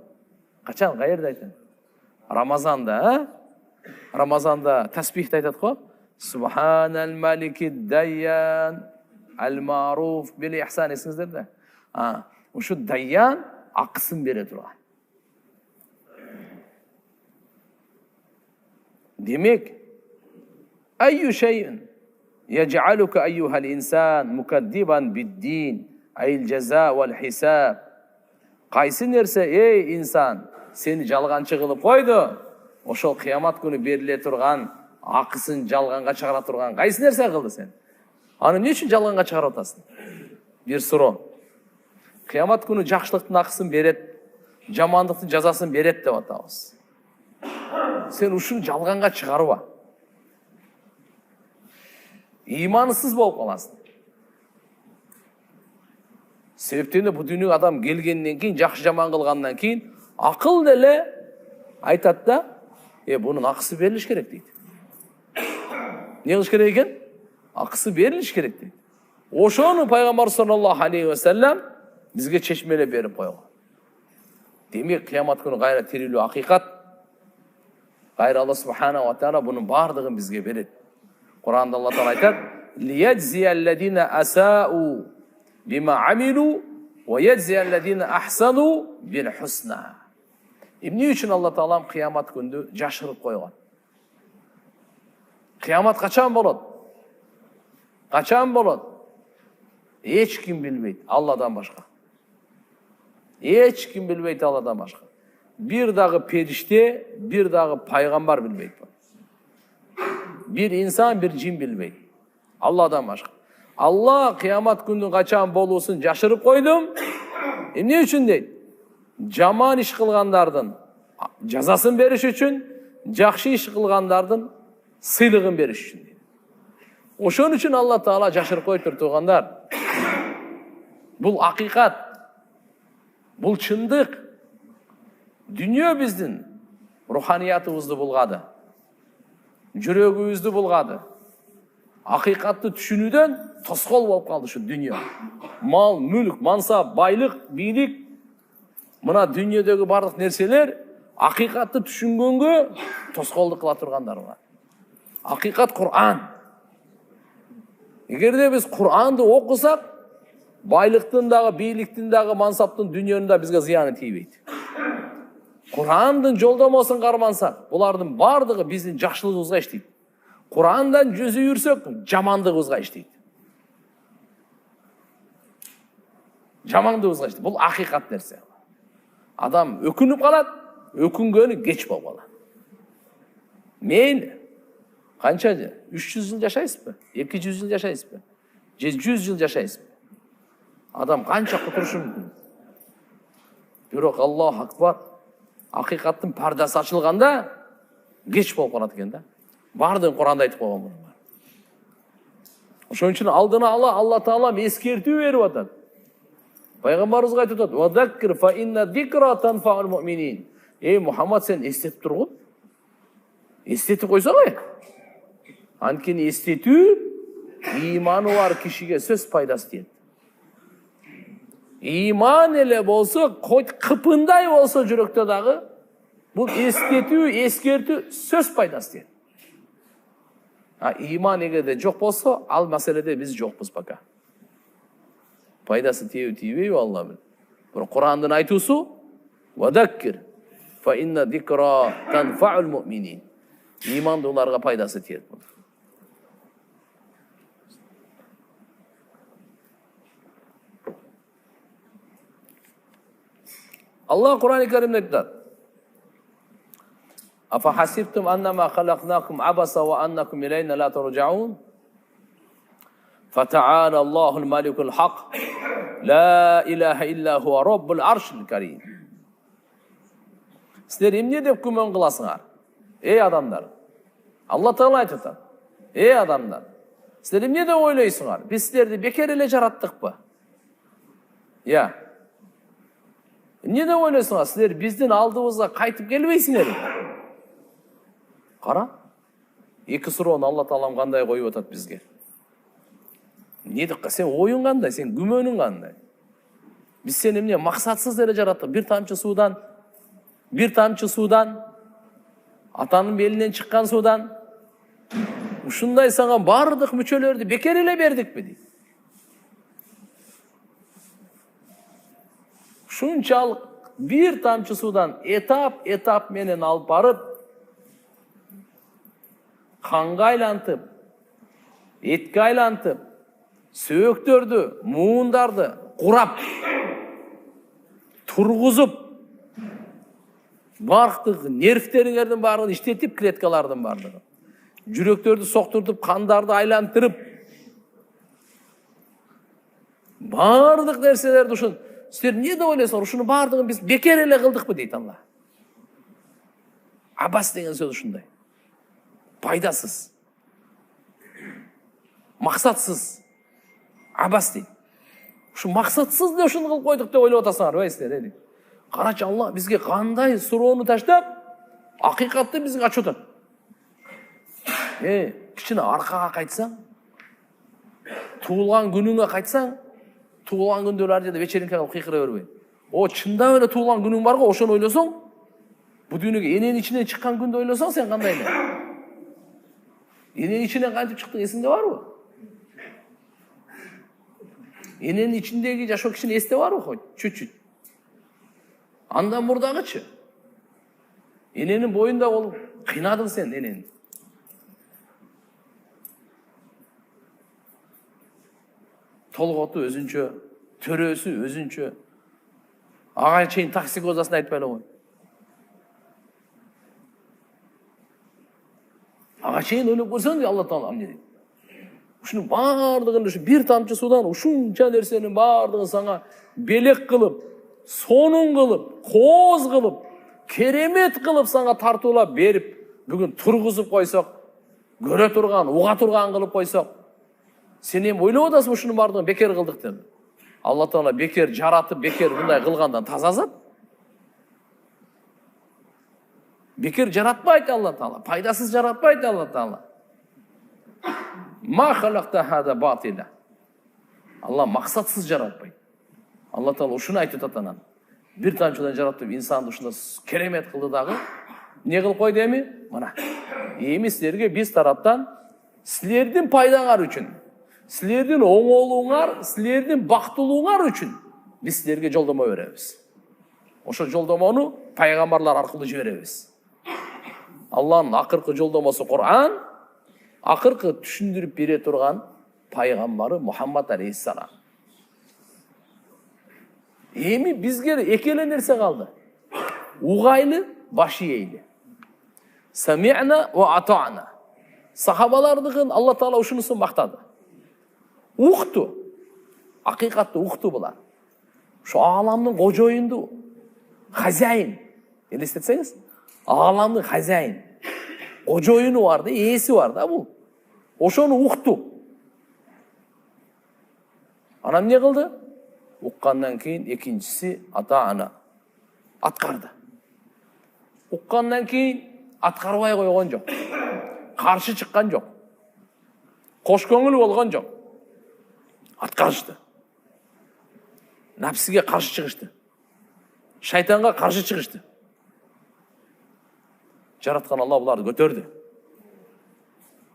Качан, каерде айтат? Рамазанда, Рамазанда таспихти айтат го. Субханал малики дайян. Ал-маруф бил-ихсан, эсиңиздерде? Ушу дайян акысын бере турган. Демек, айю шайын яджалука айюхал инсан мукаддибан биддин айл жаза вал хисаб. Кайсы нерсе, эй инсан, сени жалганчы кылып койду? Ошол кыямат күнү бериле турган, акысын жалганга чыгара турган кайсы нерсе кылды сен? Аны эмне үчүн жалганга чыгарып атасың? Бир суроо. Кыямат күнү жакшылыктын акысын берет, жамандыктын жазасын берет деп атабыз. Сен ушуну жалганга чыгарба. Имансыз болуп каласың. Себептен бул дүйнөгө адам келгенден кийин, жакшы жаман кылгандан кийин акыл деле айтат да, бунун акысы берилиш керек дейт. Не кылыш керек экен? Акысы берилиш керек дейт. Ошону Пайгамбар саллаллаху алейхи ва саллям бизге чечмелеп берип койгон. Демек кыямат күнү кайра тирилүү акыйкат. Кайра Алла субханаху ва таала бунун бардыгын бизге берет. Куранда Алла таала айтат: "Лияджзияллазина асау бима амилу ва яджзияллазина ахсану бил хусна." Эмне үчүн Алла таалам кыямат күндү жашырып койгон? Кыямат качан болот? Качан болот? Эч ким билбейт, Алладан башка. Эч ким билбейт, Алладан башка. Бир дагы периште, бир дагы пайгамбар билбейт. Бир инсан, бир жин билбейт. Алладан башка. Алла кыямат күнүнүн качан болуусун жашырып койдум. Эмне үчүн дейт? Жаман иш кылгандардын жазасын бериш үчүн, жакшы иш кылгандардын сыйлыгын бериш үчүн дейт. Ошон үчүн Алла таала жашырып коюптур туугандар. Бул акыйкат. Бул чындык. Дүньө биздин руханиятыбызды булгады. Жүрөгүбүздү булгады. Акыйкатты түшүнүүдөн тоскоол болуп калды ушу дүньө. Мал, мүлк, мансап, байлык, бийлик, мына дүньөдөгү бардык нерселер акыйкатты түшүнгөнгө тоскоолдук кыла тургандар бар. Акыйкат Кур'ан. Эгерде биз Кур'анды окусак, байлыктын дагы, бийликтин дагы, мансаптын, дүньөнүн да бизге зыяны тийбейт. Кур'андын жолдомосун кармансак, булардын бардыгы биздин жакшылыгыбызга иштейт. Кур'андан жүзү үрсөк, жамандыгыбызга иштейт. Жамандыгыбызга иштейт. Бул акыйкат нерсе. Адам өкүнүп калат, өкүнгөнү кеч болуп калат. Мейли. Канча 300 жыл жашайсызбы? 200 жыл жашайсызбы? же 100 жыл жашайсызбы? Адам канча кутурушу мүмкүн? Бирок Аллах акбар, акыйкаттын пардасы ачылганда кеч болуп калат экен да. Бардыгын Куранда айтып койгон муну. Ошон үчүн алдына ала Алла Таала эскертүү берип атат. Пайгамбарыбызга айтып атат: "Ва заккир фа инна зикра танфаул муъминин." Эй Мухаммад, сен эстетип тургун. Эстетип койсоң, анткени эстетүү иманы бар кишиге сөз пайдасы тиет. Иман эле болсо, кыпындай болсо жүрөктө дагы бул эстетүү, эскертүү сөз пайдасы тиет. Иман эгерде жок болсо, ал маселеде биз жокпуз пока. Пайдасы тийбейби Алла билет. Бирок Курандын айтуусу: "Ва заккир фа инна зикра танфаул муъминин." Имандууларга пайдасы тиет. Allah Kur'an-ı Kerim'de айтат: "Afa hasibtum annama khalaqnakum abasa wa annakum ilayna la turja'un? Fata'ala Allahul malikul haq. La ilaha illa huwa rabbul arshil karim." Sizler emне деп күмөн кыласыңар? Ey адамдар. Алла Таала айтып атат: "Ey адамдар, силер эмне деп ойлойсуңар? Биз силерди бекер эле жараттыкпы?" Я. Эмне деп ойлойсуңар? Силер биздин алдыбызга кайтып келбейсиңер? Кара. Эки суроону Алла Таалам кандай коюп атат бизге? Эмне деп, сен оюң кандай, сен күмөнүң кандай? Биз сени эмне максатсыз эле жараттык? Bir тамчы судан, атанын белинен чыккан судан, ушундай сага бардык мүчөлөрдү бекер эле бердикпи дейт. Ушунчалык bir тамчы судан этап менен алып барып, канга айлантып, этке айлантып, сөөктөрдү, муундарды курап, тургузуп, бардык нервтериңердин баарын иштетип, клеткалардын бардыгы, жүрөктөрдү соктуртуп, кандарды айлантырып, бардык нерселерди ушун силер эмне деп ойлойсуңар? Ушуну бардыгын биз бекер эле кылдыкпы дейт Алла. Абас деген сөз ушундай. Пайдасыз, максатсыз, абас дейт. Ушу максатсыз эле ушуну кылып койдук деп ойлоп атасыңарбы силер? Карачы, Алла бизге кандай суроону таштап, акыйкатты бизге ачып атат. Кичине аркага кайтсаң, туулган күнүңө кайтсаң, туулган күндө ар жерде вечеринка кылып кыйкыра бербей. Чындап эле туулган күнүң барго, ошону ойлосоң, бу дүйнөгө эненин ичинен чыккан күндү ойлосоң, сен кандай эле? Эненин ичинен кантип чыктың, эсиңде барбы? Эненин ичиндеги жашоо кишини эсте барбы хоть? Чуть-чуть. Андан мурдагычы? Эненин боюнда болуп кыйнадың сен энени. Толготу өзүнчө, төрөсү өзүнчө. Ага чейин токсикозасын айтпай эле кой. Ага чейин ойлоп көрсөң де Алла Таала эмне дейт? Ушунун бардыгын, ушу bir тамчы судан ушунча нерсенин бардыгын сага белек кылып, сонун кылып, кооз кылып, керемет кылып сага тартуулап берип, бүгүн тургузуп койсок, көрө турган, уга турган кылып койсок, сен эми ойлоп атасың ушунун бардыгын бекер кылдык деп. Алла Таала бекер жаратып, бекер мындай кылгандан таза зат. Бекер жаратпайт Алла Таала, пайдасыз жаратпайт Алла Таала. Ма халакта хада батила. Алла максатсыз жаратпайт. Алла Таала ушуну айтып атат анан. Bir тамчыдан жаратып, инсанды ушунда керемет кылды дагы. Не кылып койду эми? Мына. Эми силерге биз тараптан силердин пайдаңар үчүн, силердин оңолууңар, силердин бактылууңар үчүн биз силерге жолдомо беребиз. Ошо жолдомону пайгамбарлар аркылуу жиберебиз. Алланын акыркы жолдомосу Кур'ан, акыркы түшүндүрүп бере турган пайгамбары Мухаммад алейхиссалам. Эми бизге эки эле нерсе калды. Угайлы, баш ийели. Сами'на ва атa'на. Сахабалардыгын Алла Таала ушунусун мактады. Уқты. Ақиқатты уқты бұлар. Şu alamның қожойынды, хозяин. Елестетсеңіз, аламның хозяин. Қожойыны бар да, иесі бар да бұл. Ошоны уқты. Анам не қылды? Уққаннан кейін екіншісі ата-ана. Атқарды. Уққаннан кейін атқарбай қойған жоқ. Қаршы шыққан жоқ. Қош көңіл болған жоқ. Атқарышты. Нәпсіге қаршы шығышты. Шайтанға қаршы шығышты. Жаратқан Алла бұларды көтерді.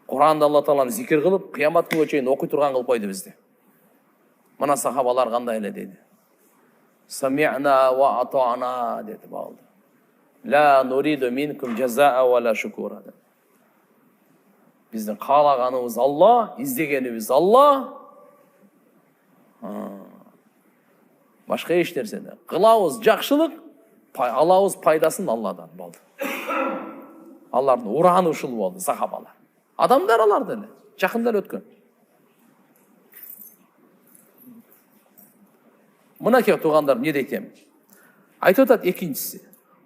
Құранда Алла Тағаланы зикір қылып, қиямат күнге шейін оқи тұрған қылып қойды бізді. Мына сахабалар қандай еле деді. Сами'на ва атa'на деді балды. Ла нуриду минкум жаза'a ва ла шукура. Біздің қалағанымыз Алла, іздегеніміз Алла. Башқа еш нәрседе. Қылауыз жақшылық, алауыз пайдасын Алладан болды. Аллардың ұраны ұшыл болды, сахабалар. Адамдар аларды әлі, жақындар өткен. Мұна кеп туғандар не дейтем? Айтып өтеді екіншісі.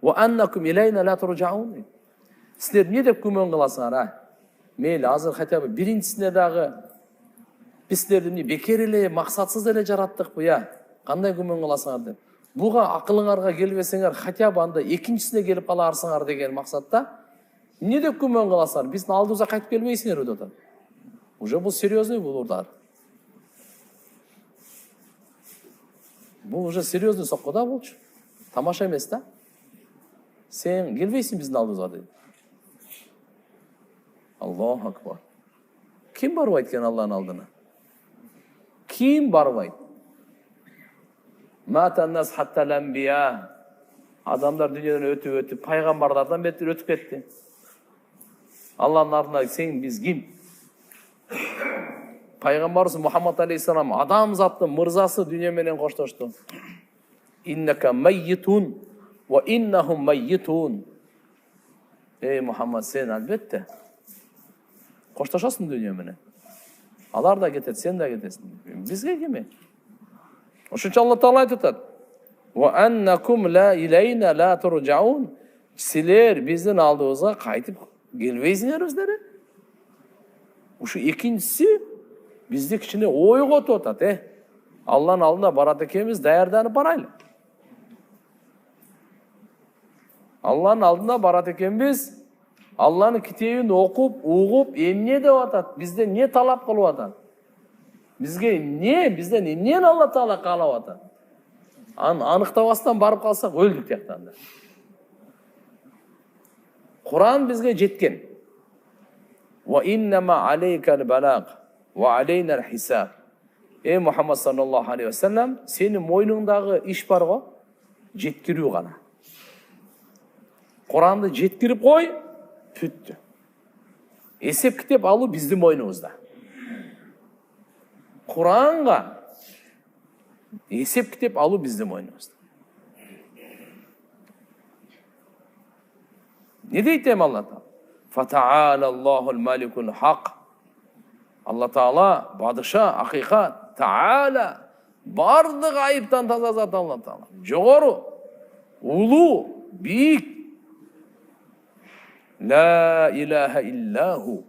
وَأَنَّكُمْ إِلَيْنَا لَا تُرْجَعُونَ. Сіздер не деп күмән қыласыңар? Мейлі, азыр хотя бы біріншісіне дағы біз сіздерді не бекер еле, мақсатсыз еле жараттық бұя. Қандай күмән қыласыңар деп. Бұға ақылыңарға келбесеңер, хотя бы анда екіншісіне келіп қаларсыңар деген мақсатта не деп күмән қыласыңар? Біздің алдымызға қайтып келмейсіңер өтеді. Уже бұл серьезный бұл ұрдар. Бұл уже серьезный соққы да бұл. Тамаша емес та? Сен келбейсің біздің алдымызға дейді. Аллаху акбар. Кім барбайды екен Алланың алдына? Кім барбайды? Матаннас хаттал анбия. Адамдар дүниеден өтіп, пайғамбарлардан бетер өтіп кетті. Алланың артына сен біз кім? Пайғамбарымыз Мұхаммад алейхиссалам адам заттың мырзасы дүниеменен қошташты. Иннака маййтун ва иннахум майитун. Ей Мұхаммад, сен әлбетте қошташасың дүниеменен. Алар да кетеді, сен де кетесің. Бізге кеме? Ошынша Алла Тағала айтады. Ва аннакум ла илайна ла туржаун. Сілер біздің алдымызға қайтып келбейсіңдер өздері. Ушу екіншісі бізде кішкене ойға отады. Алланың алдына барады екенбіз, даярданып барайлы. Алланың алдына барады екенбіз, Алланың кітебін оқып, ұғып, емне деп атады. Бізде не талап қылып атады? Бізге не? Бізден нен Алла Тағала қалап атады? Анықтабастан барып қалсақ өлдік тияқтанда. Құран бізге жеткен. Ва иннама алейкал балаг ва алейнал хисаб. Ей Мұхаммад саллаллаху алейхи ва саллям, сенің мойныңдағы іш бар ғой, жеткіру ғана. Құранды жеткіріп қой, бүтті. Есеп кітеп алу біздің мойнымызда. Құранға есеп кітеп алу біздің мойнымызда. Не дейтем Алла Тағала? Фата'ала Аллахул маликул хақ. Алла Тағала, бадыша, ақиқат, Та'ала, барлық айыптан таза зат Алла Тағала. Жоғары, ұлы, биік. Ла илаха иллаху.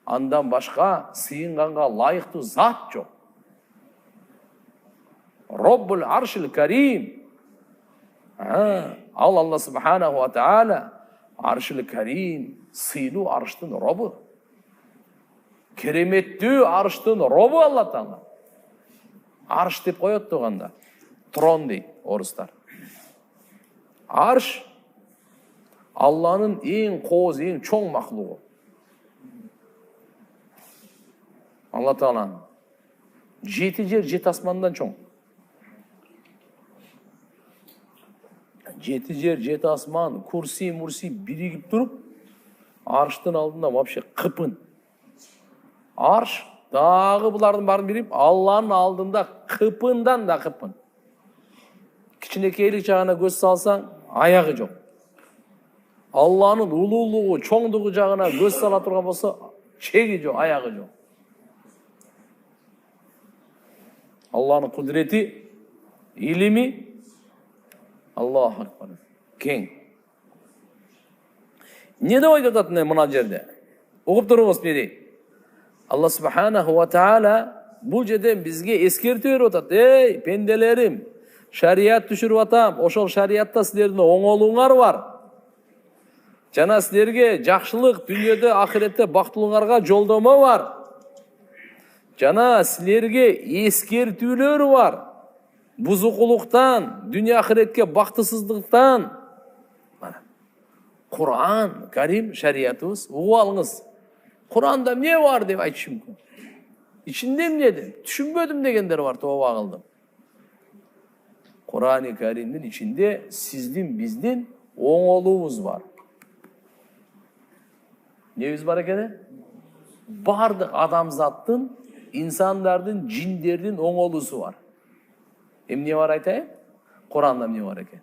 Андан башқа сыйынғанға лайықты зат жоқ. Роббул аршил карим. Алла субханаху ва та'ала аршил карим, сыйлы арштың робы. Кереметті арштың робы Алла Тағала. Арш деп қойып тұрғанда. Трон дейді орыстар. Арш Алланың ең қоз, ең чоң мақлуғы. Алла Тағаланың жеті жер, жеті асмандан чоң. Жеті жер, жеті асман, курси, мурси бірігіп тұрып, арштың алдында вообще қыпын. Арш, дағы бұлардың барын беріп, Алланың алдында қыпындан да қыпын. Кішінекейлік жағына көз салсаң, аяғы жоқ. Алланың ұлылығы, чоңдығы жағына көз сала тұрған болса, чегі жоқ, аяғы жоқ. Allah'ın kudreti, ilimi, Allahu akbar. Keng. Ne de oydatатыны мына жерде? Угуп туруңуз мени. Allah subhanahu wa ta'ala bu жерден бизге эскертүү берип атат. Эй, пенделерим, шарият түшүрүп атам. Ошол шариятта силердин оңолуңар бар. Жана силерге жакшылык дүйнөдө, ахиретте бактылыгыңарга жолдомо бар. Жана силерге эскертүүлөр бар. Бузукулуктан, дүйнө ахиретке бактысыздыктан. Kur'an, Karim, şeriatımız, uğu alınız. Kur'an'da ne var diye айтышы мүмкүн. İçinde mi dedim? Düşünmedim degenler var, tova kıldım. Kur'an-ı Kerim'in içinde sizdin, bizdin oğulluğumuz var. Neyimiz var ekene? Bardık adamzattın, insanlardın, cinlerin oğullusu var. Hem ne var aytayım? Kur'an'da ne var eken?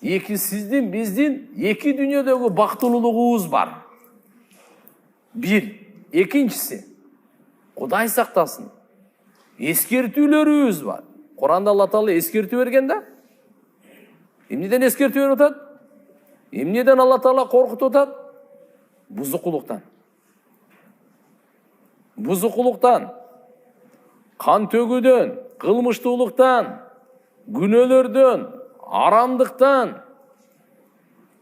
Eki sizdin, bizdin, eki dünyadaki baktılılığımız var. Bir. İkincisi, Kuday saktasın. Eskertүүлөрүбүз var. Kur'an'da Allah Teala eskertүү bergen da. Emneden eskertүү berip atat? Emneden Allah Teala korkutup atat? Buzukuluktan. Buzukuluktan, kan tөгүүдөн, kılmıştуулуктан, günölөрдөн, aramdıktan,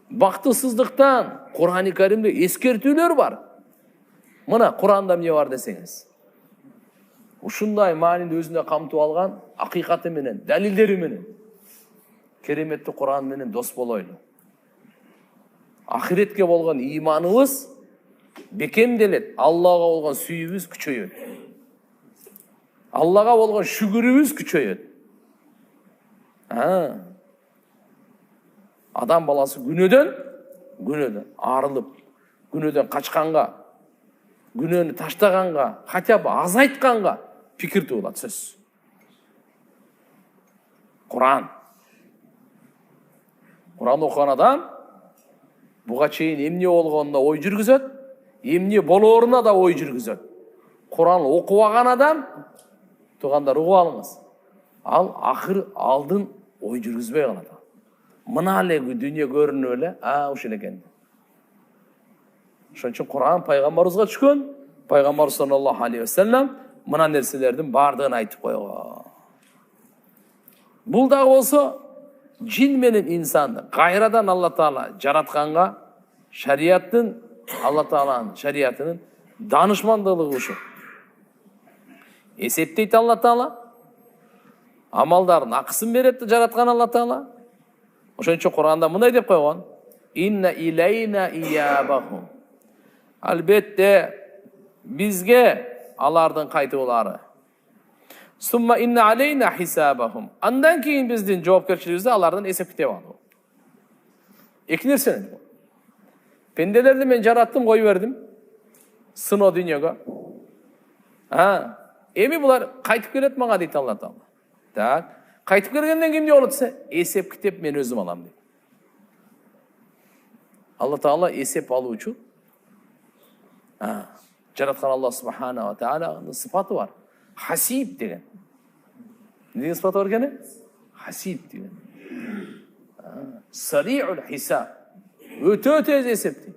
baktısızlıktan Kur'an-ı Kerim'de eskertүүлөр var. Mına Kur'an'da ne var deseniz. Ушундай маанини өзүнө камтып алган акыйкаты менен, далилдери менен кереметти Кур'ан менен дос болойлу. Ахиретке болгон иманыбыз бекемделет, Аллага болгон сүйүүбүз күчөйөт. Аллага болгон шүгүрүбүз күчөйөт. Адам баласы күнөөдөн арылып, күнөөдөн качканга, күнөөнү таштаганга, хотя бы азайтканга пикир туулат сөз. Kur'an окуган адам буга чейин эмне болгонуна ой жүргүзөт, эмне болооруна да ой жүргүзөт. Kur'an окубаган адам, туугандар угуп алыңыз, ал акыр алдын ой жүргүзбөй калат. Мына эле дүйнө көрүнүп эле, ушул экен. Ошон үчүн Kur'an пайгамбарыбызга түшкөн, пайгамбар саллаллаху алейхи ва саллям мына нерселердин бардыгын айтып койгон. Бул дагы болсо жин менен инсанды кайрадан Алла Таала жаратканга шариаттын, Алла Тааланын шариятынын данышмандылыгы ушул. Эсептейт Алла Таала, амалдардын акысын берет жараткан Алла Таала. Ошон үчүн Кур'анда мындай деп койгон: "Инна илейна иябахум." Албетте бизге алардын кайтуулары. Сумма инна алейна хисабахум. Андан кийин биздин жоопкерчилигибизде алардын эсеп китеп алуу. Эки нерсени. Пенделерди мен жараттым, кой бердим. Сыноо дүйнөгө. Эми булар кайтып келет мага дейт Алла Таала. Так, кайтып келгенден кийин эмне болот десе, эсеп китеп мен өзүм алам дейт. Алла Таала эсеп алуу үчүн жараткан Алла субхана ва тааlanın sıfatı var. Hasib деген. Ne sıfatı var gene? Hasib деген. Sari'ul hisab. Öte tez esepti.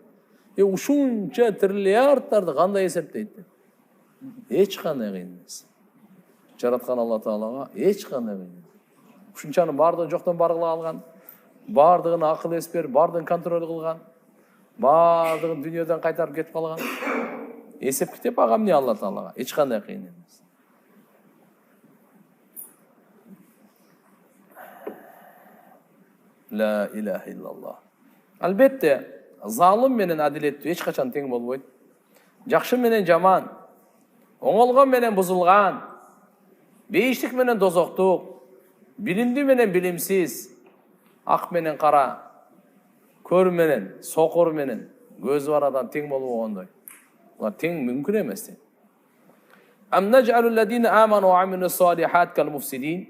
Ушунча триллиардтарды кандай эсептейт? Эч кандай кыйын эмес. Жараткан Алла Таалага эч кандай кыйын. Ушунчанын бардыгын жоктон бар кыла алган, бардыгын акыл эс берип, бардыгын контроль кылган, бардыгын дүйнөдөн кайтарып кетип калган. Эсеп китеп ага эмне Алла Таалага эч кандай кыйын эмес. La ilahe illallah. Albatta, zalim менен адилеттүү эч качан тең болбойт. Жакшы менен жаман, оңолгон менен бузулган, бейиштик менен дозоктук, билимдүү менен билимсиз, ак менен кара, көр менен, сокур менен, көзү бар адам тең болбогондой. Булар тең мүмкүн эмес. Ам naj'alul ladina amanu wa amilus solihat kal mufsidin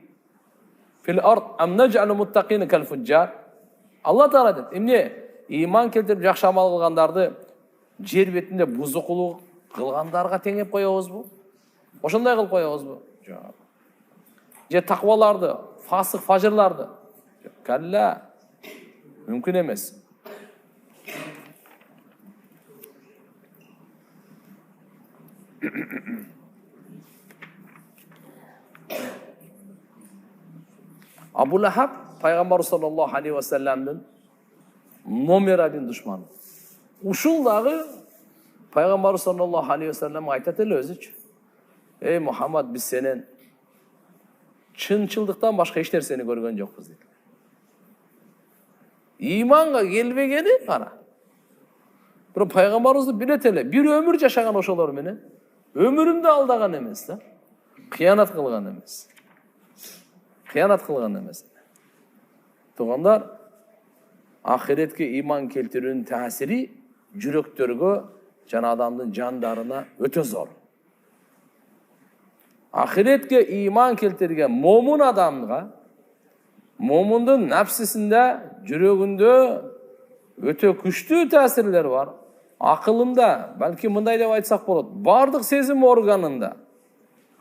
fil ard am naj'alul muttaqina kal fujjar. Allah Taala дейт, эмне иман келтирип жакшы амал кылгандарды жер бетинде бузукулук кылгандарга теңеп коебузбу? Ошондой кылып коебузбу? Жок. Же такваларды, фасык, фажырларды? Калла. Мүмкүн эмес. Абу Лахаб пайгамбар саллаллаху алейхи ва салламдын номер 1 душманы. Ушул дагы пайгамбар саллаллаху алейхи ва саллам айтат эле өзүчү. Эй Мухаммад, биз сенен чынчылдыктан башка эч нерсени көргөн жокпуз дейт. Иманга келбегени кара. Бирок пайгамбарыбызды билет эле, бир өмүр жашаган ошолор менен өмүрүндө алдаган эмес да. Кыянат кылган эмес. Кыянат кылган эмес. Тугандар, ахиретке иман келтирүүнүн таасири жүрөктөргө жана адамдын жандарына өтө зор. Ахиретке иман келтирген момун адамга, момундун напсисинде, жүрөгүндө өтө күчтүү таасирлер бар. Акылында, балки мындай деп айтсак болот, бардык сезим органында.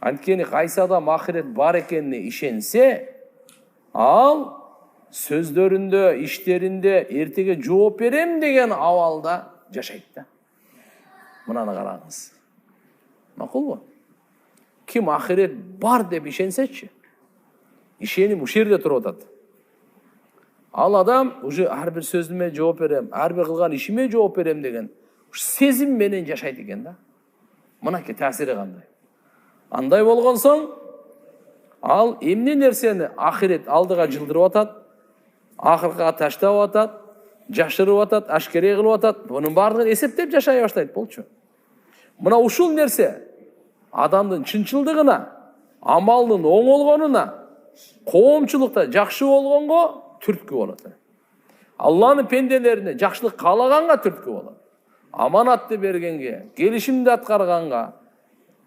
Анткени кайсы адам ахирет бар экенине ишенсе, ал сөздөрүндө, иштеринде эртеге жооп берем деген абалда жашайт да. Мынаны караңыз. Макулбу? Ким ахирет бар деп ишенсечи, ишеним ушул жерде туруп атат. Ал адам уже ар бир сөзүмө жооп берем, ар бир кылган ишиме жооп берем деген сезим менен жашайт экен да. Мынакей таасири кандай? Андай болгон соң, ал эмне нерсени ахирет алдыга жылдырып атат, акыркыга таштап атат, жашырып атат, ашкерей кылып атат, бунун баардыгын эсептеп жашай баштайт болчу. Мына ушул нерсе адамдын чынчылдыгына, амалдын оңолгонуна, коомчулукта жакшы болгонго түрткү болот. Алланын пенделерине жакшылык каалаганга түрткү болот. Аманатты бергенге, келишимди аткарганга,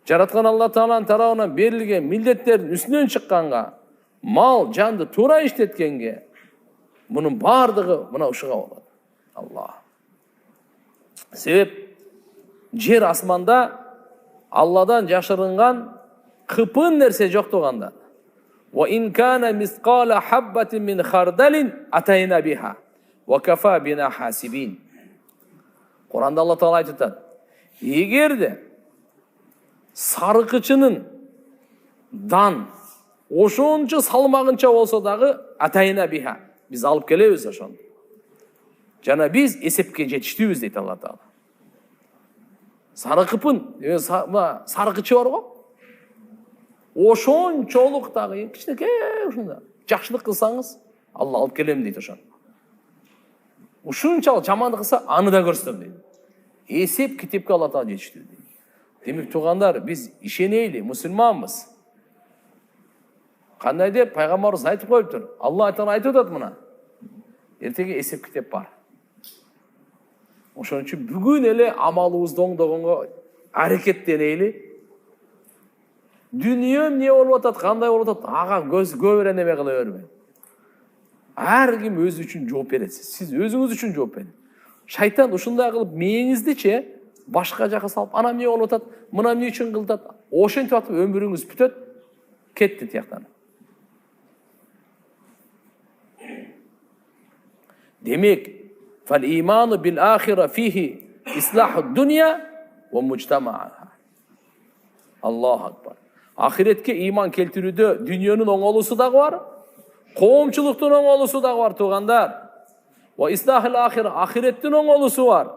жараткан Алла Тааланын тарабынан берилген милдеттердин үстүнөн чыкканга, мал, жанды туура иштеткенге, мунун баардыгы мына ушуга болот. Алла. Себеп жер асманда Алладан жашырынган кыпын нерсе жок туганда. Wa in kana misqala habbatin min khardalin atayna biha wa kafa bina hasibin. Kur'anda Allah Taala айтат. Эгерде сарыкычынын дан ошончо салмагынча болсо дагы атайна биха. Биз алып келебиз ошону. Жана биз эсепке жетиштүүбүз дейт Алла Таала. Сарыкыпын, сарыкычы бар го. Ошончолук дагы кичинекей ушунда жакшылык кылсаңыз, Алла алып келем дейт ошону. Ушунчалык жамандык кылса, аны да көрсөтөм дейт. Эсеп китепке Алла Таала жетиштүү дейт. Демек тугандар, биз ишенейли, мусулманбыз. Кандай деп пайгамбарыбыз айтып коюптур. Алла Таала айтып атат мына. Эртеге эсеп китеп бар. Ошон үчүн бүгүн эле амалыбызды оңдогонго аракеттенейли. Дүнүйө эмне болуп атат, кандай болуп атат, ага көп эме кыла бербей. Ар ким өзү үчүн жооп берет. Сиз өзүңүз үчүн жооп бериңиз. Шайтан ушундай кылып мээңиздичи башка жака салып, ана эмне болуп атат, мына эмне үчүн кылдат, ошентип атып өмүрүңүз бүтөт, кетти тияктан. Демек, фал иману бил ахира фихи ислаху дуния ва мужтамааха. Аллаху акбар. Ахиретке иман келтирүүдө дүнүйөнүн оңолуусу дагы бар, коомчулуктун оңолуусу дагы бар тугандар. Ва ислахул ахира, ахиреттин оңолуусу бар.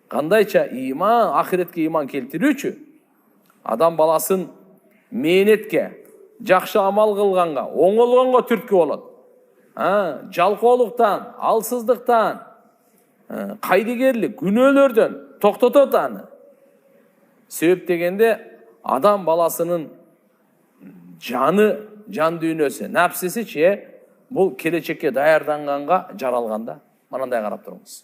Кандайча иман, ахиретке иман келтирүүчү адам баласын мээнетке, жакшы амал кылганга, оңолгонго түрткү болот. Жалкоолуктан, алсыздыктан, кайдыгерлик, күнөөлөрдөн токтотот аны. Себеп дегенде адам баласынын жаны, жан дүйнөсү, напсисичи бул келечекке даярданганга жаралганда. Мынандай карап туруңуз.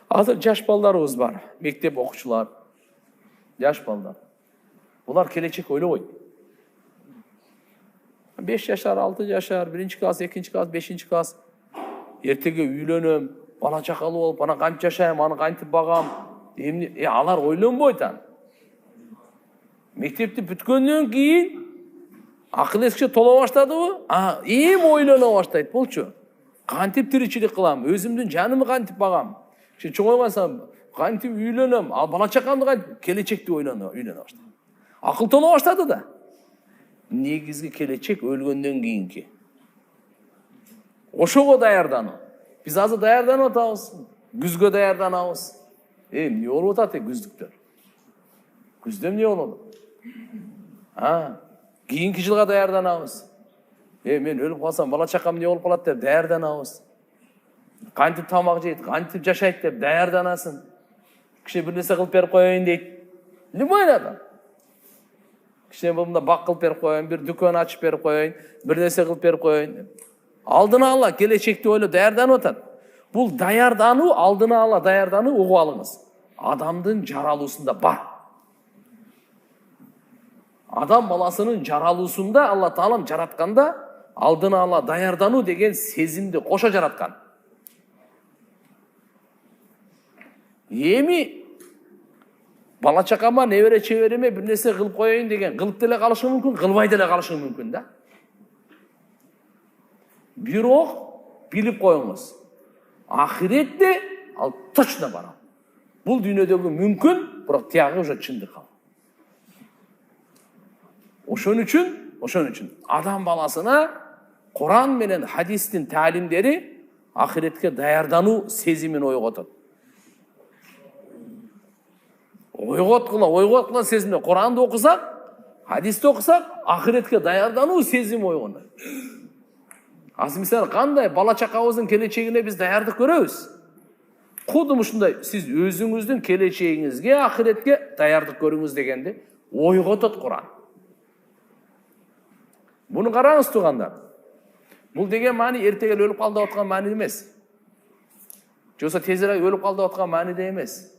Азыр жаш балдарыбыз бар, мектеп окуучулар, жаш балдар. Булар келечек ойлобойт. 5 жашар, 6 жашар, 1 класс, 2 класс, 5 класс. Эртеге үйлөнөм, бала чакалуу болуп, ана кантип жашайм, аны кантип багам. Алар ойлонбойт аны. Мектепти бүткөндөн кийин акыл эске тола баштадыбы? Эми ойлоно баштайт. Болчу. Кантип тиричилик кылам? Өзүмдүн жанымды кантип багам? Чоңойгансам кантип үйлөнөм? Ал бала чакамды кантип? Келечекти ойлоно баштайт. Акыл тола баштады да. Негизги келечек өлгөндөн кийинки. Ошого даярдануу. Биз азыр даярданып атабыз. Күзгө даярданабыз. Эмне болуп атат күздүктөр? Күздө эмне болот? Кийинки жылга даярданабыз. Мен өлүп калсам бала чакам эмне болуп калат деп даярданабыз. Кантип тамак жейт, кантип жашайт деп даярданасын. Кичине бир нерсе кылып берип коеюн дейт. Любой адам. Кичине мында бак кылып берип коеюн, бир дүкөн ачып берип коеюн, бир нерсе кылып берип коеюн. Алдына ала келечекти ойлоп даярданып атат. Бул даярдануу, алдына ала даярдануу угуп алыңыз. Адамдын жаралуусунда бар. Адам баласынын жаралуусунда Алла Таалам жаратканда алдына ала даярдануу деген сезимди кошо жараткан. Эми бала чакама, небере чебереме бир нерсе кылып коеюн деген кылып деле калышы мүмкүн, кылбай деле калышы мүмкүн да. Бирок билип коюңуз. Ахиретте ал точно бар. Бул дүйнөдөгү мүмкүн, бирок тиягы уже чындык ал. Ошон үчүн адам баласына Куран менен хадистин таалимдери ахиретке даярдануу сезимин ойготот. Ойготкула сезимди. Куранды окусак, хадисти окусак, ахиретке даярдануу сезими ойгонот. Азыр мисалы кандай бала чакабыздын келечегине биз даярдык көрөбүз. Кудум ушундай сиз өзүңүздүн келечегиңизге, ахиретке даярдык көрүңүз дегенди ойготот Куран. Буну караңыз туугандар. Бул деген маани эртеге өлүп калды деп аткан маани эмес. Жоксо тезирээк өлүп калды деп аткан мааниде эмес.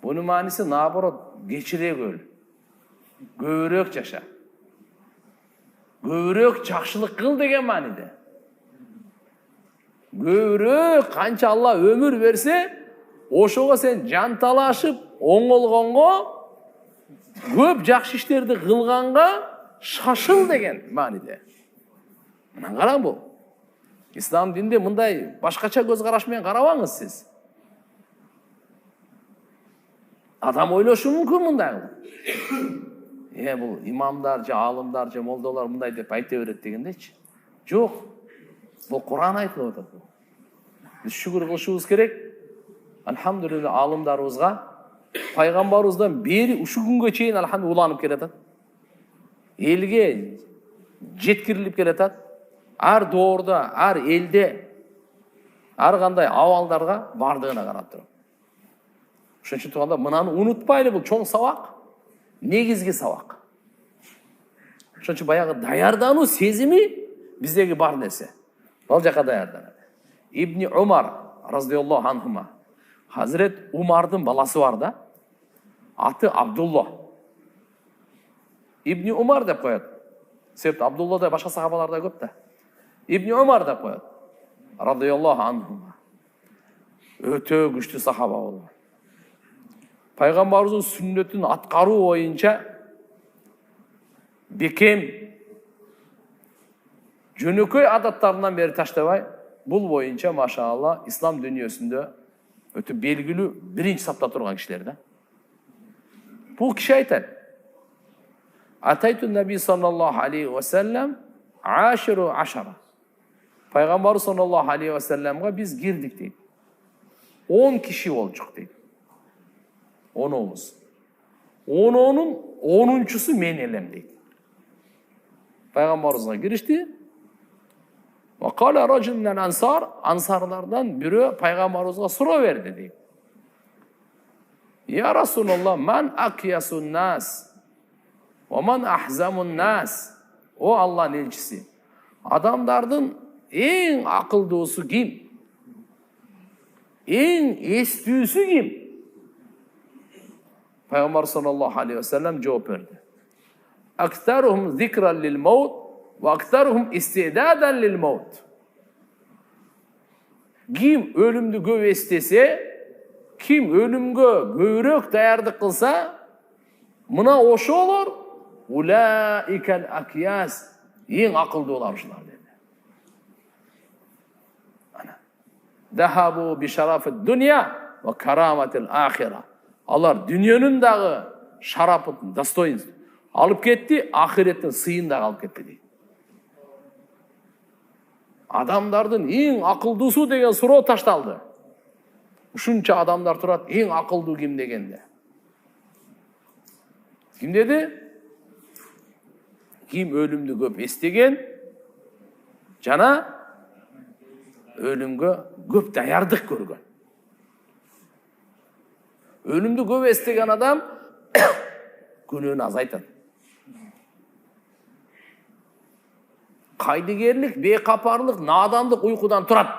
Бунун мааниси наоборот, кечирээк өл. Көбүрөөк жаша. Көбүрөөк жакшылык кыл деген мааниде. Көбүрөөк канча Алла өмүр берсе, ошого сен жанталашып, оңолгонго, көп жакшы иштерди кылганга шашыл деген мааниде. Мына караң бул. Ислам динде мындай башкача көз караш менен карабаңыз сиз. Адам ойлошу мүмкүн мындай. Бул имамдар, же алымдар, же молдолор мындай деп айта берет дегендечи. Жок. Бул Куран айтылып атат. Биз шүгүр кылышыбыз керек. Алхамдулилла алымдарыбызга пайгамбарыбыздан бери ушу күнгө чейин алхамдулилла уланып келатат. Элге жеткирилип келатат. Ар доорда, ар элде, ар кандай абалдарга бардыгына карап туруп. Ошон үчүн тууганда мынаны унутпайлы, бул чоң сабак, негизги сабак. Ошон үчүн баягы даярдануу сезими биздеги бар нерсе. Ал жака даярданат. Ибни Умар разияллаху анхума. Хазрет Умардын баласы бар да. Аты Абдулла. Ибни Умар деп коет. Себеби Абдуллада башка сахабалар да көп да. Ибни Умар деп коет. Радияллаху анхума. Өтө күчтүү сахаба болду. Пайгамбарыбыздын сүннөтүн аткаруу боюнча бекем жөнөкөй адаттарынан бери таштабай, бул боюнча машаалла ислам дүйнөсүндө өтө белгилүү биринчи сапта турган кишилер да. Бул киши айтат: Атайту наби саллаллаху алейхи ва саллям аширу ашара. Пайгамбар саллаллаху алейхи ва саллямга биз кирдик дейт. 10 киши болчук дейт. 10-умуз. 10-нун 10-нчусу мен элем дейт. Пайгамбарыбызга киришти. Ва кала ражул минал ансар, ансарлардан бирөө пайгамбарыбызга суроо берди дейт. Я Расулаллах, ман акиясун нас? Оман ахзамун нас. О Аллах'ın elçisi. Adamlardın en akıldığısı kim? En estüsü kim? Peygamber sallallahu aleyhi ve sellem cevap verdi. Aktaruhum zikran lil maut ve aktaruhum istidadan lil maut. Kim ölümdü göv estese, kim ölümgө көбүрөөк даярдык кылса, мына ошолор улаикал акияс, эң акылдуулар ушулар dedi. Ana. Dahabu bi sharafid dunya va karamatil ahira. Алар дүниенин дагы шарапын, достоинствын алып кетти, ахиреттин сыйын дагы алып кетти дейт. Адамдардын эң акылдуусу деген суроо ташталды. Ушунча адамдар турат, эң акылдуу ким дегенде. Ким деди? Ким өлүмдү көп эстеген, жана өлүмгө көп даярдык көргөн. Өлүмдү көп эстеген адам күнөөнү азайтат. Кайдыгерлик, бейкапарлык, надандык уйкудан турат.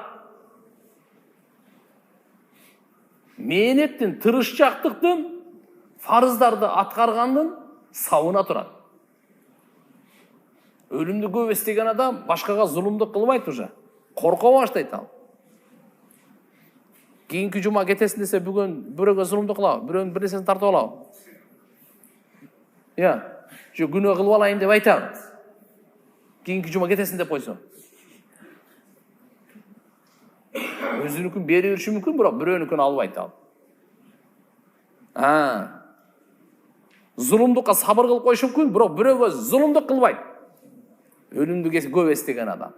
Мээнеттин, тырышчактыктын, фарыздарды аткаргандын сабына турат. Өлүмдү көп эстеген адам башкага зулумдук кылбайт уже. Корко баштайт ал. Кийинки жума кетесин десе, бүгүн бирөөгө зулумдук кылабы, бирөөнүн бир нерсесин тартып алабы? Жо күнөө кылып алайын деп айтабы. Кийинки жума кетесин деп койсо. Өзүнүкүн бере бериши мүмкүн, бирок бирөөнүкүн албайт ал. Зулумдукка сабыр кылып коюшу мүмкүн, бирок бирөөгө зулумдук кылбайт. Өлүмдү көп эстеген адам.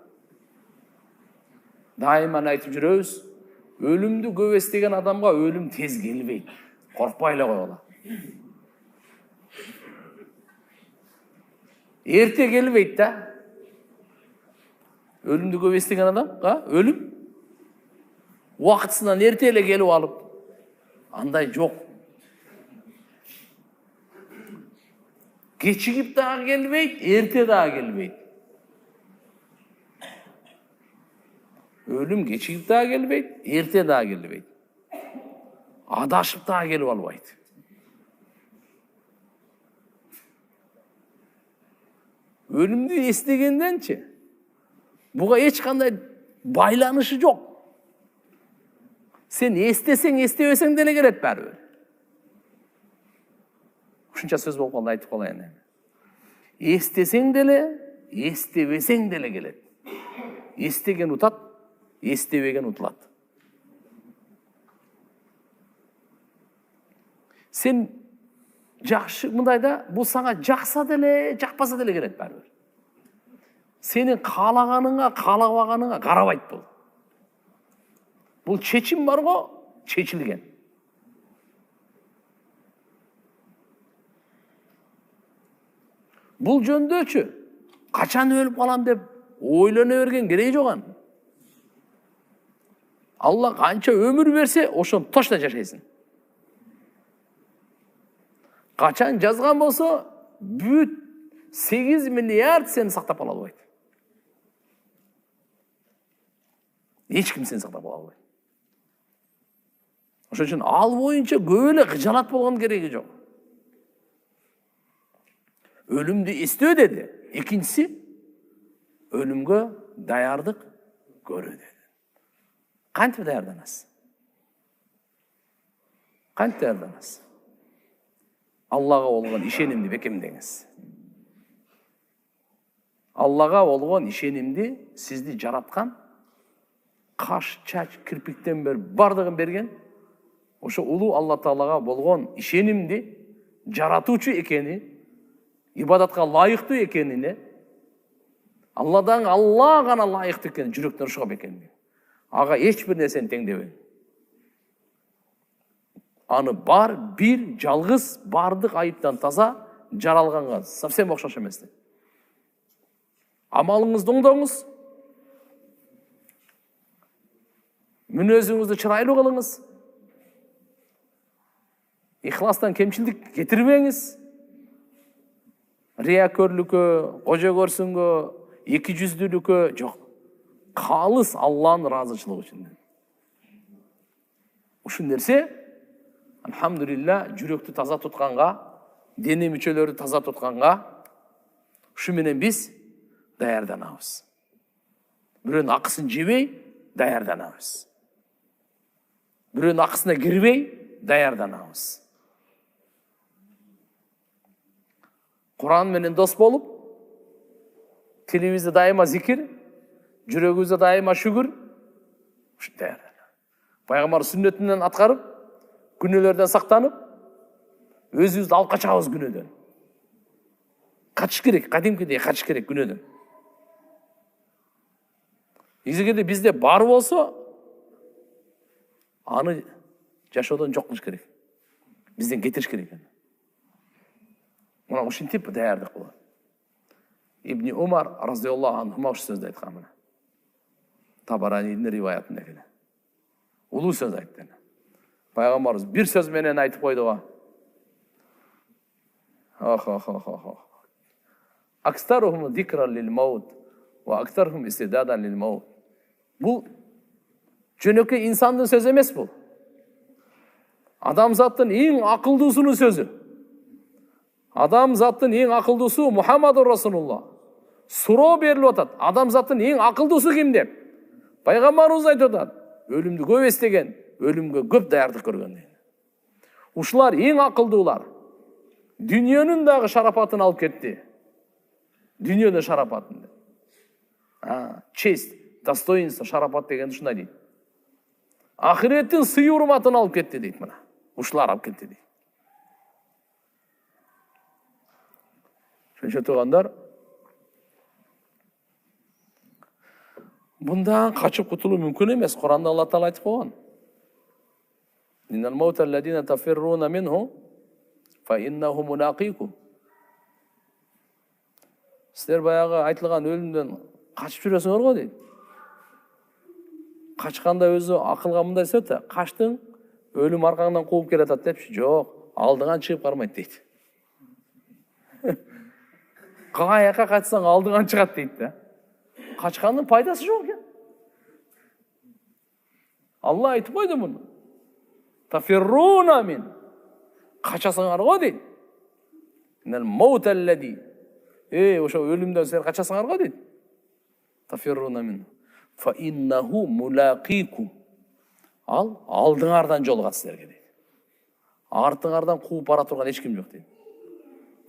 Дайыма айтып жүрөбүз, өлүмдү көп эстеген адамга өлүм тез келбейт. Коркпой эле койгула. Эрте келбейт да. Өлүмдү көп эстеген адамга өлүм убактысынан эрте эле келип алып, андай жок. Кечигип дагы келбейт, эрте дагы келбейт. Өлүм кечигип дагы келбейт, эрте дагы келбейт. Адашып дагы келип албайт. Өлүмдү эстегенденчи буга эч кандай байланышы жок. Сен эстесең, эстебесең деле келет бәрібір. Ушунча сөз болуп калды, айтып калайын. Эстесең деле, эстебесең деле келет. Эстеген утат, эстебеген утулат. Сен жакшы мындайда, бул сага жакса деле, жакпаса деле келет бәрібір. Сенин каалаганыңа, каалабаганыңа карабайт бул. Бул чечим бар го, чечилген. Бул жөндөчү качан өлүп калам деп ойлоно берген кереги жок ан. Алла канча өмүр берсе, ошону точно жашайсың. Качан жазган болсо, бүт 8 миллиард сени сактап ала албайт. Эч ким сени сактап ала албайт. Ошон үчүн ал боюнча көп эле кыжалат болгон кереги жок. Өлүмдү эстөө деди. Экинчиси өлүмгө даярдык көрүү деди. Кантип даярданасыз? Кантип даярданасыз? Аллага болгон ишенимди бекемдеңиз. Аллага болгон ишенимди сизди жараткан, каш, чач, кирпиктен бери бардыгын берген, ошо улуу Алла Таалага болгон ишенимди жаратуучу экени, ибадатка лайыктуу экенине, Алладан Алла гана лайыктуу экенин жүрөктөн ушуга бекемдең. Ага эч бир нерсени теңдебең. Аны бар, бир, жалгыз, бардык айыптан таза жаралганга совсем окшош эмес. Амалыңызды оңдоңуз. Мүнөзүңүздү чырайлуу кылыңыз. Ихластан кемчилдик кетирбеңиз. Риякөрлүккө, кожо көрсүнгө, эки жүздүүлүккө жок. Калыс Алланын ыраазычылыгы үчүн. Ушул нерсе, алхамдулилла, жүрөктү таза тутканга, дене мүчөлөрдү таза тутканга, ушу менен биз даярданабыз. Бирөөнүн акысын жебей даярданабыз. Бирөөнүн акысына кирбей даярданабыз. Куран менен дос болуп, тилибизде дайыма зикир, жүрөгүбүздө дайыма шүгүр, пайгамбар сүннөтүнөн аткарып, күнөөлөрдөн сактанып, өзүбүздү алып качабыз күнөөдөн. Качыш керек, кадимкидей качыш керек күнөөдөн. Эгерде бизде бар болсо, аны жашоодон жок кылыш керек. Бизден кетириш керек. Мына ушинтип даярдык болот. Ибн Умар разияллаху анху ушул сөздү айткан мына. Табаранидин риваятында келет. Улуу сөз айтты. Пайгамбарыбыз бир сөз менен айтып койду го. Акстарухум зикран лил маут ва актархум истидадан лил маут. Бул жөнөкөй инсандын сөзү эмес бул. Адамзаттын эң акылдуусунун сөзү. Адамзаттын эң акылдуусу Мухаммадур Расулулла. Суроо берилип атат. Адамзаттын эң акылдуусу ким деп? Пайгамбарыбыз айтып атат. Өлүмдү көп эстеген, өлүмгө көп даярдык көргөн. Ушулар эң акылдуулар. Дүйнөнүн дагы шарапатын алып кетти. Дүйнөнүн шарапатын. Честь, достоинство, шарапат деген ушундай дейт. Ахиреттин сый урматын алып кетти дейт мына. Ушулар алып кетти дейт. Шөнчө туугандар, bundan kaçıp kutulуу mümkün emес. Kur'an'da Allah Teala aytıp koygan. İnnel mevtellezine tafirruna minhu fe innehu munaqikum. Sizler bayağı aytılgan ölümden kaçıp жүрөсүңөр го дейт. Kaçkanda өзү акылга мындай сөйтө, качтың, өлүм аркаңдан кууп келатат депчи. Жок, алдыңан чыгып кармайт дейт. Каяка качсаң алдыңан чыгат дейт да. Kaçkanın paydası yok ya. Allah aytıp koydu bunu. Tafirruna min. Kaçasыңар го дейт. Nel mautellezi. Oşo ölümden sen kaçasыңар го дейт. Tafirruna min. Fa innahu mulaqikum. Al алдыңардан жолугат силерге дейт. Артыңардан кууп бара турган эч ким жок дейт.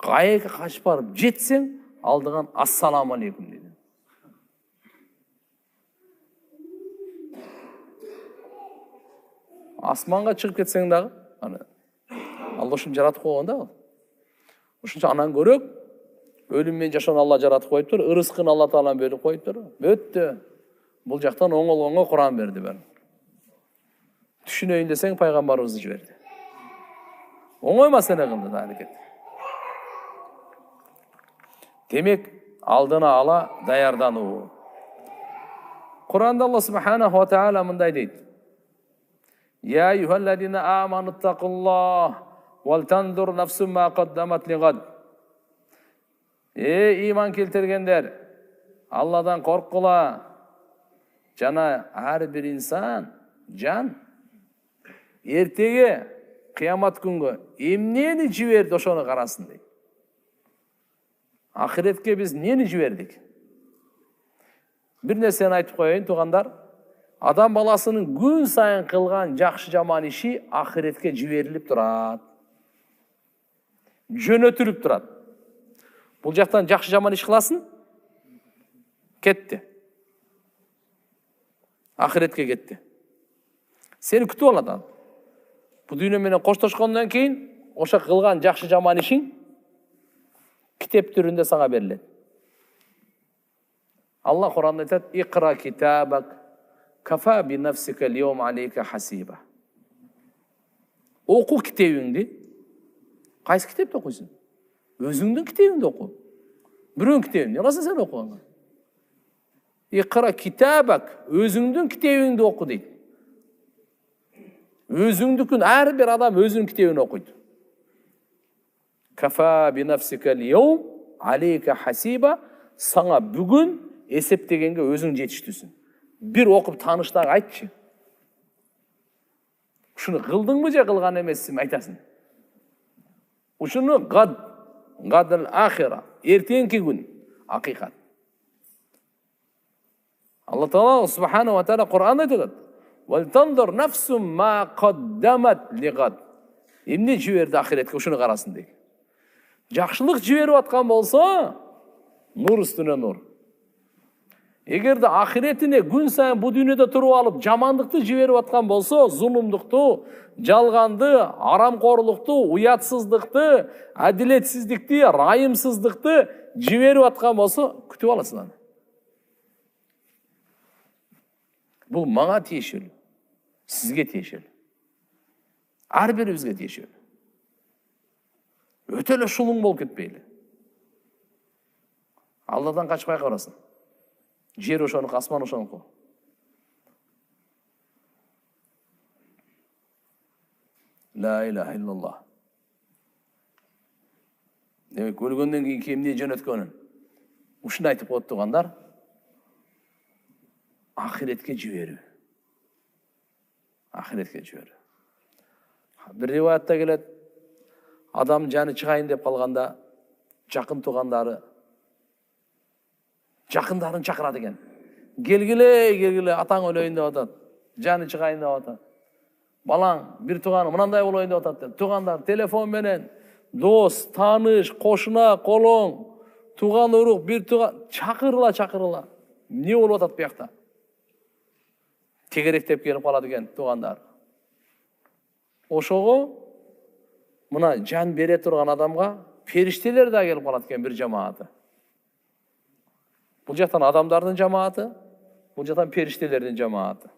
Кайга качып барып жетсең, алдыңан ассаламу алейкум дейт. Асманга чыгып кетсең дагы, Алла ушун жаратып койгон да. Ушунча анан көрөк, өлүм менен жашоону Алла жаратып коюптур, ырыскын Алла Таала берип коюптур. Бөттү. Бул жактан оңолгонго Куран берди бер. Түшүнөйүн десең пайгамбарыбызды жиберди. Оңой маселе кылды да аракет. Демек, алдына ала даярдануу. Куранда Алла субханаху ва таала мындай дейт. Ya eyyuhellezine amenuttaqullah vel tanzur nefsum ma qaddamat ligad. Ey iman keltirgenler, Allah'dan korkula. Jana her bir insan, can, ertege kıyamat күнгө emneni jiberdi ошону карасын дейт. Ahiretke biz neni жибердик? Bir нерсени айтып коеюн туугандар. Адам баласының күн сайын кылган жакшы жаман иши ахиретке жиберилип турат. Жөнөтүлүп турат. Бул жактан жакшы жаман иш кыласың? Кетти. Ахиретке кетти. Сени күтүп алат ал. Бул дүйнө менен коштошкондон кийин ошо кылган жакшы жаман ишиң китеп түрүндө сага берилет. Алла Куранда айтат: "Икра китабак Kafa bi nafsika al-yawm alayka hasiba." Oku kitebingdi. Kayсы kitepти окуйсуң? Өзүңдүн kitebingdi oku. Бирөөнүн kitebini. Yarasa sen oku. Ikra kitabak. Өзүңдүн kitebingdi oku дейт. Өзүңдүкүн ар бир адам өзүнүн kitebini окуйт. Kafa bi nafsika al-yawm alayka hasiba. Сага бүгүн эсептегенге өзүң жетиштүүсүң. Bir okup tanıştaq айтчы. Ушуну кылдыңбы же кылган эмессиңби айтасың. Ушуну гадыл ахира, эртеңки күн, акыйкат. Алла Таала субханаху ва таала Кур'анда айтат: Вальтандар нафсум ма каддамат лигад. Эмне жиберди ахиретке, ушуну карасын дейт. Жакшылык жиберип аткан болсо, нур үстүнө нур. Эгерде ахиретине күн сайын бу дүйнөдө туруп алып, жамандыкты жиберип аткан болсо, зулумдукту, жалганды, арамкорлукту, уятсыздыкты, адилетсиздикти, райымсыздыкты жиберип аткан болсо, күтүп аласың аны. Бул мага тиешелүү, сизге тиешелүү. Ар бирибизге тиешелүү. Өтө эле шулуң болуп кетпейли. Алладан качпай карасын. Жер ошонуку, асман ошонуку. Ла илаха иллаллах. Демек, өлгөндөн кийин кемне жөнөткөнүн ушуну айтып коет тугандар. Ахиретке жиберүү. Ахиретке жиберүү. Bir риваятта келет, адам жаны чыгайын деп калганда, жакын туугандары жакындарын чакырат экен. Келгиле, атаң өлөйүн деп атат. Жаны чыгайын деп атат. Балаң, бир тууганың мынандай болоюн деп атат деп. Туугандар телефон менен дос, тааныш, кошуна, колоң, тууган урук, бир тууган чакырыла. Эмне болуп атат буякта? Тегеректеп келип калат экен туугандар. Ошого мына жан бере турган адамга периштелер да келип калат экен, бир жамааты. Бул жактан адамдардын жамааты, бул жактан периштелердин жамааты.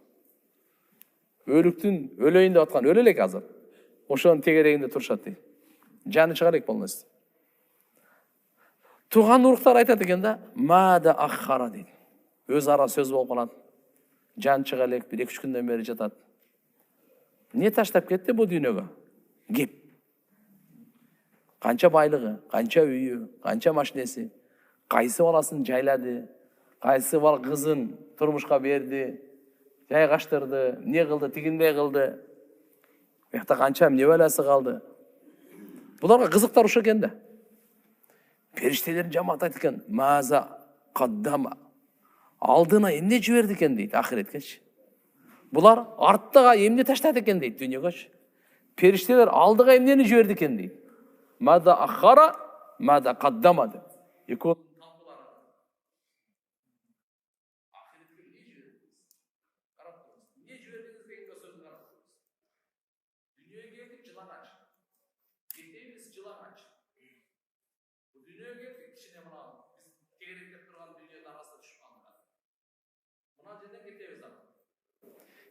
Өлүктүн өлөйүн деп аткан өлө элек азыр. Ошонун тегерегинде турушат дейт. Жаны чыга элек полностью. Тууган уруктар айтат экен да, мада аххара дейт. Өз ара сөз болуп калат. Жан чыга элек, 1-2 күндөн бери жатат. Не таштап кетти бул дүйнөгө? Кеп. Канча байлыгы, канча үйү, канча машинеси, кайсы баласын жайлады, кайсы бала кызын турмушка берди, жайгаштырды, эмне кылды, тигиндей кылды. Бuyakta канча эмне баласы калды. Буларга кызыктар ушу экен да. Периштелердин жамааты айтат экен, маза каддама. Алдына эмне жиберди экен дейт ахиреткечи. Булар арттага эмне таштады экен дейт дүйнөгөчү. Периштелер алдыга эмнени жиберди экен дейт. Мада ахара, мада каддама деп. Экөө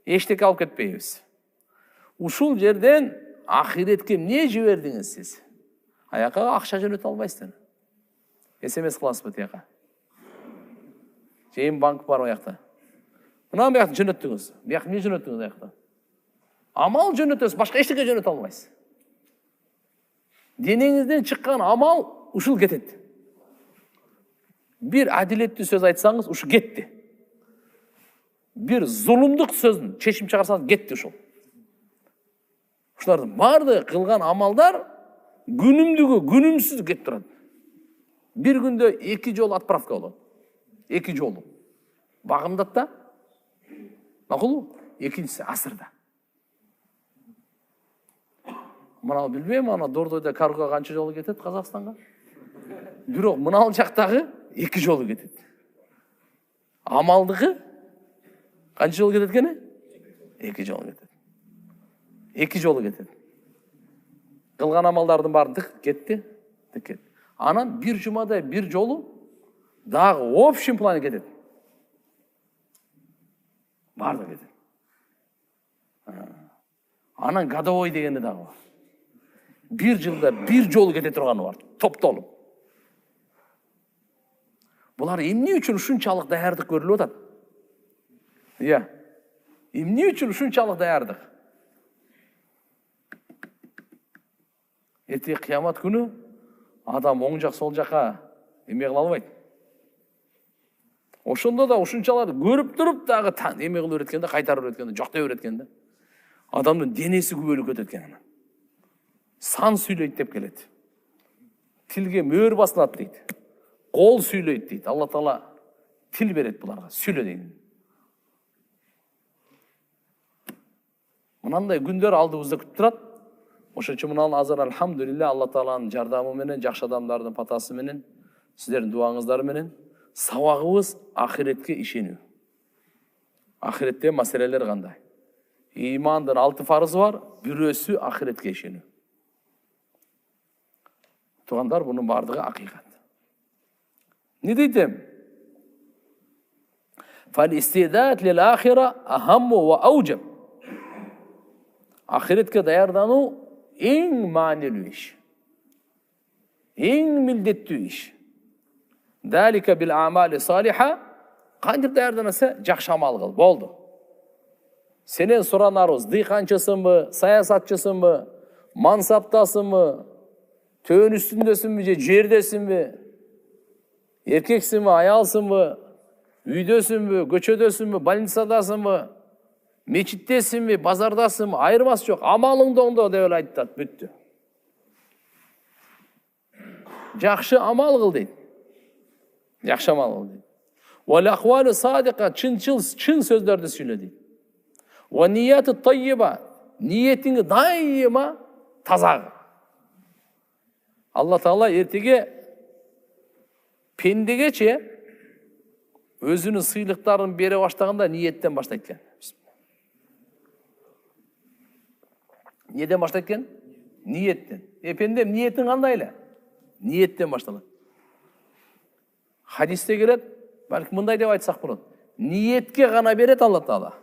эчтеке алып кетпейбиз. Ушул жерден ахиретке эмне жибердиңиз сиз? Аяка акча жөнөтө албайсыздар. СМС кыласызбы тияка? Жейин банк бар аякта. Мына буякты жөнөттүңүз. Буяк эмне жөнөттүңүз аякта? Амал жөнөтөсүз, башка эчтеке жөнөтө албайсыз. Денеңизден чыккан амал ушул кетет. Бир адилеттүү сөз айтсаңыз, ушу кетти. Бир зулумдук сөздүн чечим чыгарсаңыз, кетти ушул. Ушулардын баардыгы кылган амалдар күнүмдүгү, күнүмсүз кетип турат. Бир күндө 2 жолу отправка болот. 2 жолу. Багымдатта, макулбу? Экинчиси асырда. Мына билбейм, ана Дордойдо карго канча жолу кетет Казакстанга? Бирок мына жактагы 2 жолу кетет. Амалдыгы канча жолу кетет экен? 2 жолу кетет. 2 жолу кетет. Кылган амалдардын баары кетти, кетти. Анан бир жумада бир жолу дагы общий планы кетет. Баардыгы кетет. Анан годовой дегени дагы бар. Бир жылда бир жолу кете турганы бар, топтолуп. Булар эмне үчүн ушунчалык даярдык көрүлүп атат? Эмне үчүн ушунчалык даярдык? Эртең кыямат күнү адам оң жак сол жака эме кыла албайт. Ошондо да ушунчаларды көрүп туруп дагы эме кылып өткөндө, кайтарып өткөндө, жоктой өткөндө адамдын денеси күбөлүк өтөт экен. Сан сүйлөйт деп келет. Тилге мөөр басылат дейт. Кол сүйлөйт дейт. Алла Таала тил берет буларга, сүйлө дейт. Мынандай күндөр алдыбызда күтүп турат. Ошон үчүн мына азыр алхамдулилля Алла Тааланын жардамы менен, жакшы адамдардын патасы менен, сиздердин дуаңыздар менен сабагыбыз ахиретке ишенүү. Ахиретте маселелер кандай? Имандын 6 фарызы бар, бирөөсү ахиретке ишенүү. Тугандар, бунун бардыгы акыйкат. Не дейтем? Фал-истидад лил-ахира ахамму ва аужаб. Ахиретке даярдануу эң маанилүү иш. Эң милдеттүү иш. Далика бил амали салиха. Кантип даярданаса, жакшы амал кыл. Болду. Сенен суранарыбыз дыйканчысыңбы, саясатчысыңбы, мансаптасыңбы, төөн үстүндөсүңбү же жердесиңби, эркексиңби, аялсыңбы, үйдөсүңбү, көчөдөсүңбү, больницадасыңбы, мечиттесиңби, базардасыңбы, айырмасы жок. Амалыңды оңдо деп эле айтат, бүттү. Жакшы амал кыл дейт. Жакшы амал кыл дейт. Вал ахвалу садика, чын сөздөрдү сүйлө дейт. Ва нияту таййиба, ниетиңи дайыма таза. Алла Таала эртеге пендегече өзүнүн сыйлыктарын бере баштаганда ниеттен баштайт экен. Неден баштайт экен? Ниеттен. Пендем ниетиң кандай эле? Ниеттен башталат. Хадисте келет, балким мындай деп айтсак болот. Ниетке гана берет Алла Таала.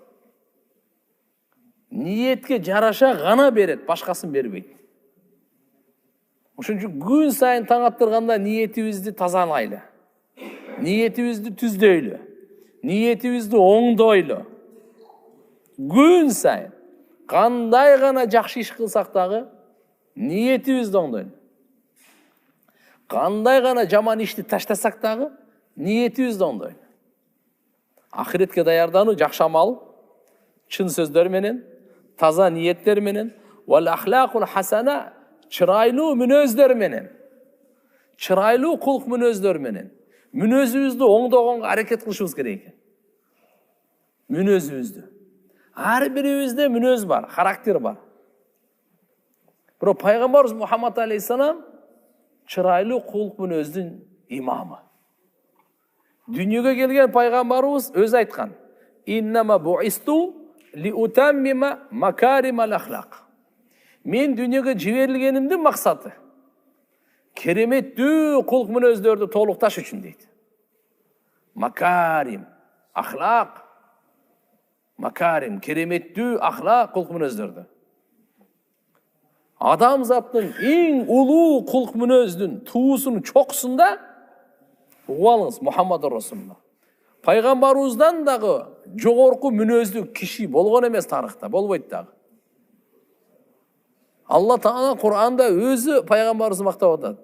Ниетке жараша гана берет, башкасын бербейт. Ошон үчүн күн сайын таң аттырганда ниетибизди тазалайлы. Ниетибизди түздөйлү. Ниетибизди оңдойлу. Күн сайын кандай гана жакшы иш кылсак дагы ниетибизди оңдойлу. Кандай гана жаман ишти таштасак дагы ниетибизди оңдойлу. Ахиретке даярдануу жакшы амал, чын сөздөр менен, таза ниеттер менен, вал ахлакул хасана, чырайлуу мүнөздөр менен, чырайлуу кулк мүнөздөр менен, мүнөзүбүздү оңдогонго аракет кылышыбыз керек экен. Мүнөзүбүздү. Ар бирибизде мүнөз бар, характер бар. Бирок пайгамбарыбыз Мухаммад алейхиссалам чырайлуу кулк мүнөздүн имамы. Дүйнөгө келген пайгамбарыбыз өзү айткан: "Иннама буисту ли утаммима макаримал ахлак." Мен дүйнөгө жиберилгенимдин максаты кереметтүү кулк мүнөздөрдү толукташ үчүн дейт. Макарим, ахлак, макарим, кереметтүү ахлак кулк мүнөздөрдү. Адамзаттын эң улуу кулк мүнөздүн туусунун чокусунда угуп Мухаммад Расулуллах. Пайгамбарыбыздан дагы жогорку мүнөздүү киши болгон эмес тарыхта, болбойт дагы. Алла Таала Кур'анда өзү пайгамбарыбызды мактап атат.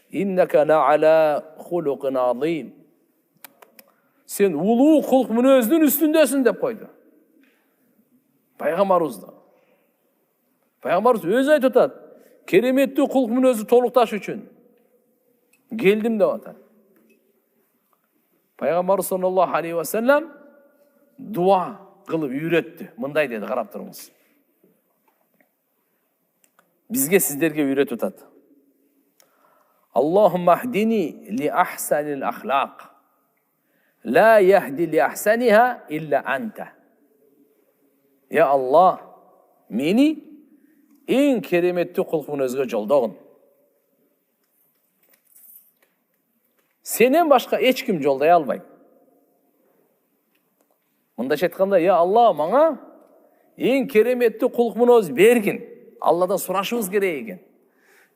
Иннака ла'ала хулуқин азим. Сен улуу кулк мүнөздүн үстүндөсүн деп койду. Пайгамбарыбызды. Пайгамбарыбыз өзү айтып атат. Кереметтүү кулк мүнөздү толукташ үчүн келдим деп атат. Пайгамбар саллаллаху алейхи ва саллям дуа кылып үйрөттү. Мындай деди, карап туруңуз. Бизге сиздерге үйрөтүп атат. Аллахумма ахдини ли ахсанил ахлак. Ла яхди ли ахсаниха илля анта. Я Аллах, мени эң кереметтүү кулк мүнөзгө жолдогун. Сенен башка эч ким жолдой албайт. Мындайча айтканда, я Алла, мага эң кереметтүү кулк мүнөз бергин. Алладан сурашыбыз керек экен.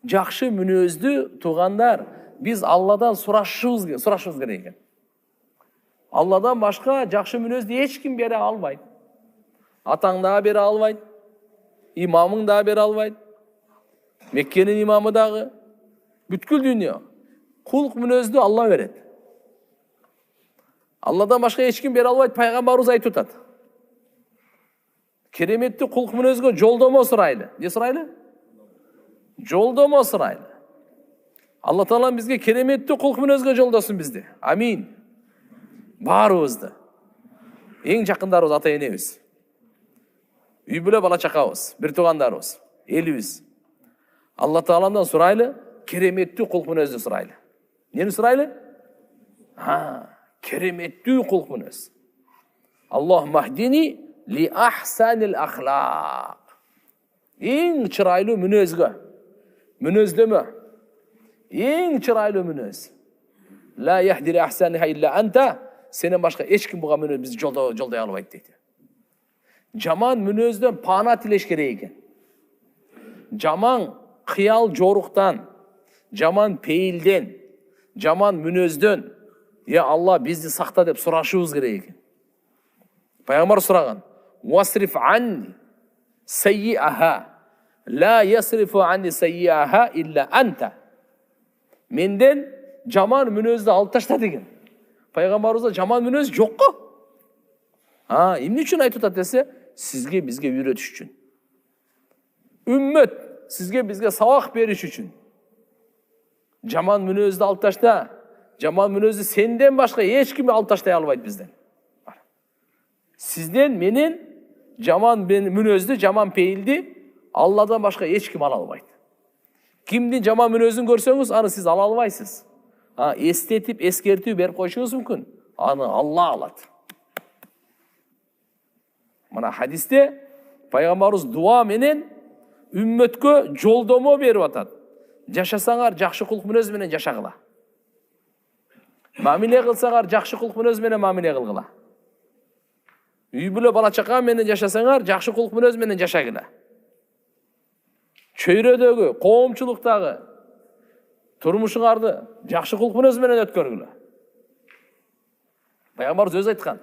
Жакшы мүнөздү тугандар, биз Алладан сурашыбыз керек экен. Алладан башка жакшы мүнөздү эч ким бере албайт. Атаң да бере албайт, имамың да бере албайт, Меккенин имамы дагы, бүткүл дүйнө. Кулк мүнөздү Алла берет. Алладан башка эч ким бере албайт, пайгамбарыбыз айтып атат. Кереметтүү кулк мүнөзгө жолдомо сурайлы. Не сурайлы? Жолдомо сурайлы. Алла Таала бизге кереметтүү кулк мүнөзгө жолдосун бизди. Амин. Баарыбызды. Эң жакындарыбыз ата энебиз. үй бүлө бала чакабыз, бир туугандарыбыз, элибиз. Алла Тааламдан сурайлы, кереметтүү кулк мүнөздү сурайлы. Нени сурайлы? Кереметтүү кулк мүнөз. Аллахумма хдини ли ахсанил ахлaq. Эң чырайлуу мүнөзгө, мүнөздөмө. Эң чырайлуу мүнөз. La yahdi li ahsaniha illa anta. Senden başka eç kim buga мүнөз bizi жолдой албайт дейт. Жаман мүнөздөн пана тилеш керек экен. Жаман кыял жоруктан, жаман пейилден, жаман мүнөздөн я Алла бизди сакта деп сурашыбыз керек экен. Пайгамбар сураган: "Wasrif anni sayyi'aha la yasrifu anni sayyi'aha illa anta." Menden жаман мүнөздү алып ташта деген. Пайгамбарыбызда жаман мүнөз жок го. Эмне үчүн айтып атат десе, сизге бизге үйрөтүш үчүн. Үммөт сизге бизге сабак бериш үчүн. Жаман мүнөздү алып ташта. Жаман мүнөздү сенден башка эч ким алып таштай албайт бизден. Сизден менен жаман мүнөздү, жаман пейилди Алладан башка эч ким ала албайт. Кимдин жаман мүнөзүн көрсөңүз, аны сиз ала албайсыз. Эстетип, эскертүү берип койушуңуз мүмкүн. Аны Алла алат. Мына хадисте пайгамбарыбыз дуа менен үммөткө жолдомо берип атат. Жашасаңар жакшы кулк мүнөз менен жашагыла. Мамиле кылсаңар жакшы кулк мүнөз менен мамиле кылгыла. Үй бүлө бала чака менен жашасаңар жакшы кулк мүнөз менен жашагыла. Чөйрөдөгү, коомчулуктагы турмушуңарды жакшы кулк мүнөз менен өткөргүлө. Пайгамбарыбыз өзү айткан: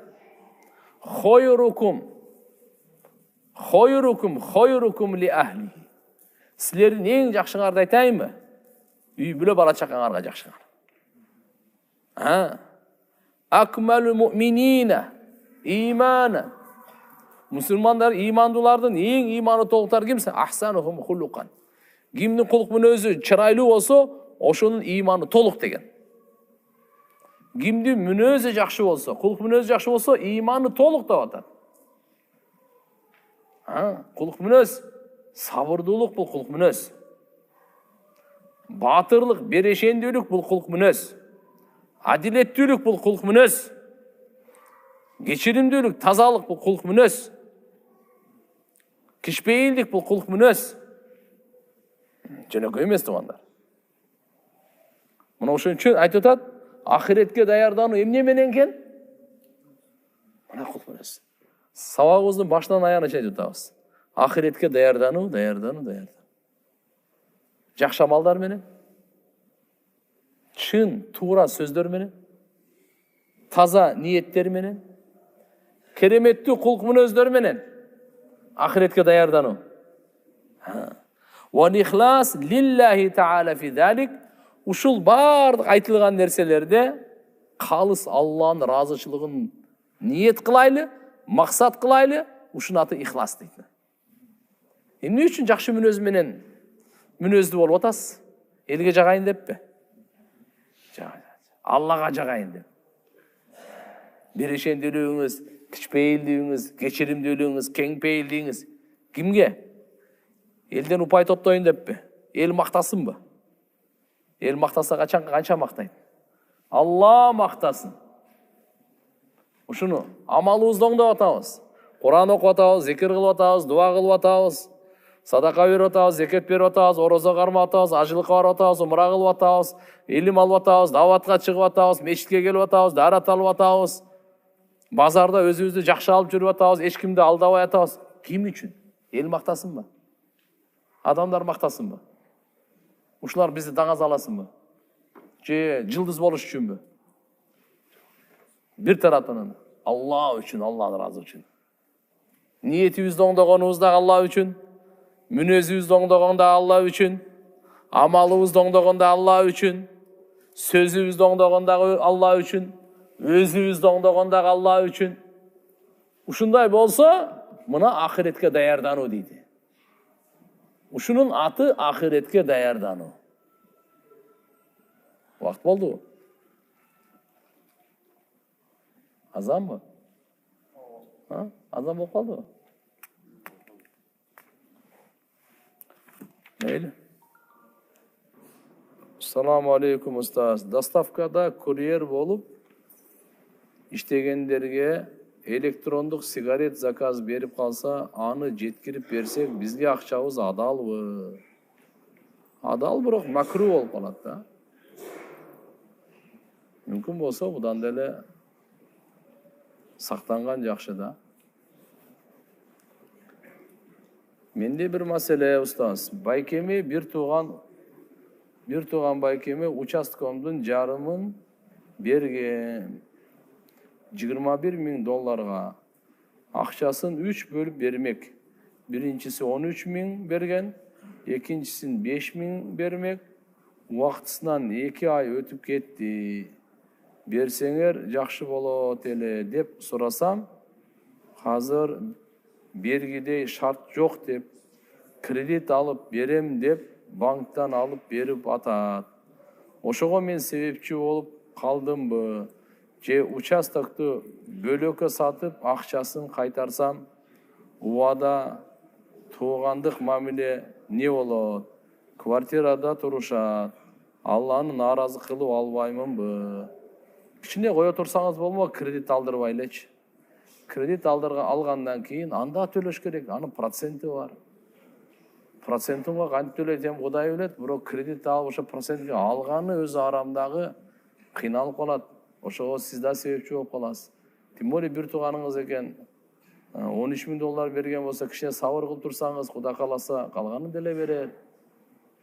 Хойрукум ли ахли. Силердин эң жакшыңарды айтайынбы? Үй бүлө бала чакаңарга жакшыңар. Акмалу муъминина имана. Мусулмандар, имандуулардын эң иманы толуктар кимсе? Ахсанухум хулукан. Кимдин кулк мүнөзү чырайлуу болсо, ошонун иманы толук деген. Кимдин мүнөзү жакшы болсо, кулк мүнөзү жакшы болсо, иманы толук деп атат. Кулк мүнөз, сабырдуулук бул кулк мүнөз. Батырлык, берешендүүлүк бул кулк мүнөз. Адилеттүүлүк бул кулк мүнөз. Кечиримдүүлүк, тазалык бул кулк мүнөз. Кишпейилдик бул кулк мүнөз. Жөнөкөй эмес туугандар. Мына ошон үчүн айтып атат, ахиретке даярдануу эмне менен экен? Мына кулк мүнөз. Сабагыбыздын башынан аягына чейин айтып атабыз. Ахиретке даярдануу. Жакшы амалдар менен, чын, туура сөздөр менен, таза ниеттер менен, кереметтүү кулк мүнөздөр менен ахиретке даярдануу. Ва ихлас лиллахи таала фи залик. Ушул бардык айтылган нерселерде калыс Алланын ыраазычылыгын ниет кылайлы, максат кылайлы, ушунун аты ихлас дейт. Эмне үчүн жакшы мүнөз менен мүнөздүү болуп атасыз? Элге жагайын деппи? Аллага жагайын деп. Берешендүүлүгүңүз, кичпейилдигиңиз, кечиримдүүлүгүңүз, кеңпейилдигиңиз кимге? Элден упай топтойын деппи? Эл мактасынбы? Эл мактаса канча мактайт? Алла мактасын. Ушуну амалыбызды оңдоп атабыз. Куран окуп атабыз, зикир кылып атабыз, дуа кылып атабыз, садака берип атабыз, зекет берип атабыз, орозо кармап атабыз, ажылыкка барып атабыз, умра кылып атабыз, илим алып атабыз, даватка чыгып атабыз, мечитке келип атабыз, дарат алып атабыз. Базарда өзүбүздү жакшы алып жүрүп атабыз, эч кимди алдабай атабыз. Ким үчүн? Эл мактасынбы? Адамдар мактасынбы? Ушулар бизди даңаз аласынбы? Же жылдыз болуш үчүнбү? Бир тараптан Алла үчүн, Алланын ыраазы үчүн. Ниетибизди оңдогонубуз да Алла үчүн, мүнөзүбүздү оңдогон да Алла үчүн, амалыбызды оңдогон да Алла үчүн, сөзүбүздү оңдогон да Алла үчүн, өзүбүздү оңдогон да Алла үчүн. Ушундай болсо, мына ахиретке даярдануу дейт. Ушунун аты ахиретке даярдануу. Вакыт болду. Азанбы? Азан болуп калдыбы? Meyli. Assalamu alaikum ustaz. Dostavkada kuryer bolup иштегендерге электрондук сигарет заказ берип калса, аны жеткирип берсек, бизге акчабыз адалбы? Адал, бирок макру болуп калат да. Мүмкүн болсо будан деле сактанган жакшы да. Менде бир маселе ustaz. Байкеме бир тууган байкеме участкомдун жарымын берген. $21,000. Акчасын 3 бөлүп бермек. Биринчиси 13,000 берген, экинчисин 5,000 бермек. Убактысынан 2 ай өтүп кетти. Берсеңер жакшы болот эле деп сурасам, азыр бергидей шарт жок деп, кредит алып берем деп, банктан алып берип атат. Ошого мен себепчи болуп калдымбы? Же участокту бөлөккө сатып, акчасын кайтарсам, убада туугандык мамиле не болот? Квартирада турушат. Алланы нааразы кылып албаймынбы? Кичине кое турсаңыз болмо, кредит алдырбай элечи. Кредит алгандан кийин анда төлөш керек, анын проценти бар. Процентинге кантип төлөйт, Кудай билет, бирок кредит алып ошо процентке алганы өзү арамдагы кыйналып калат. Ошого сиз да себепчи болуп каласыз. Тем более бир тууганыңыз экен, $13,000 берген болсо, кичине сабыр кылып турсаңыз, Кудай кааласа, калганын деле берет.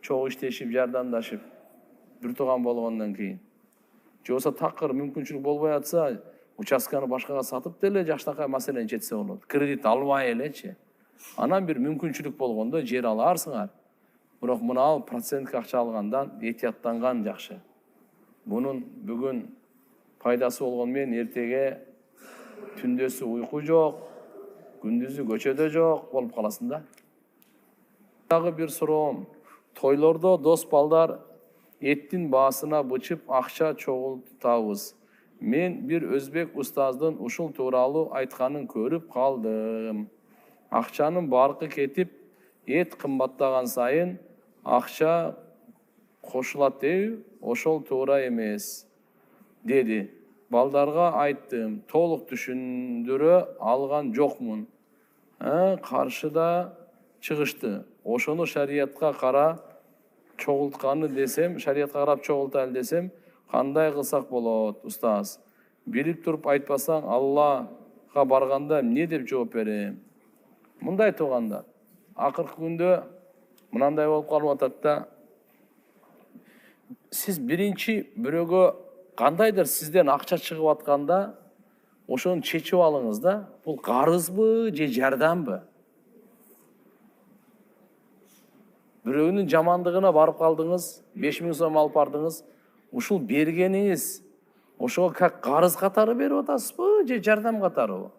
Чогуу иштешип, жардамдашып, бир тууган болгондон кийин. Же болсо такыр мүмкүнчүлүк болбой атса, участканы башкага сатып деле жакшынакай маселени чечсе болот. Кредит албай элечи. Анан бир мүмкүнчүлүк болгондо жер аларсыңар. Бирок мына процентке акча алгандан этияттанган жакшы. Бунун бүгүн пайдасы болгон менен эртеге түндөсү уйку жок, күндүзү көчөдө жок болуп каласың да. Дагы бир суроом. Тойлордо дос балдар эттин баасына бычып акча чогултабыз. Мен бир өзбек устаздын ушул тууралуу айтканын көрүп калдым. Акчанын баркы кетип, эт кымбаттаган сайын акча кошулат дейби, ошол туура эмес, деди. Балдарга айттым, толук түшүндүрө алган жокмун. Каршыда чыгышты. Ошону шариятка кара чогултканы десем, шариятка карап чогултайлы десем, кандай кылсак болот, устаз? Билип туруп айтпасаң, Аллахка барганда эмне деп жооп берем? Мындай туугандар, акыркы күндө мынандай болуп калып атат да. Сиз биринчи бирөөгө кандайдыр сизден акча чыгып атканда, ошону чечип алыңыз да. Бул карызбы же жардамбы? Бирөөнүн жамандыгына барып калдыңыз, 5,000 сом алып бардыңыз. Ушул бергениңиз ошого как карыз катары берип атасызбы же жардам катарыбы?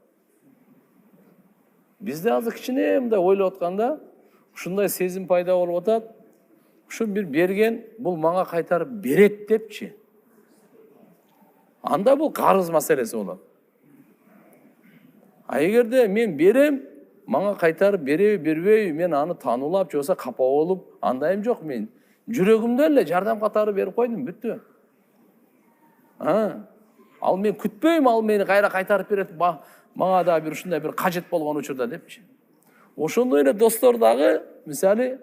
Бизде азыр кичине мындай ойлоп атканда, ушундай сезим пайда болуп атат. Ушу бир берген, бул мага кайтарып берет депчи. Анда бул карыз маселеси болот. А эгерде мен берем, мага кайтарып береби, бербейби, мен аны таануулап, же болсо капа болуп, андайым жок мен. Жүрөгүмдөн эле жардам катары берип койдум, бүттү. Ал мен күтпөйм, ал мени кайра кайтарып берет, мага да бир ушундай бир кажет болгон учурда депчи. Ошондой эле достор дагы, мисалы,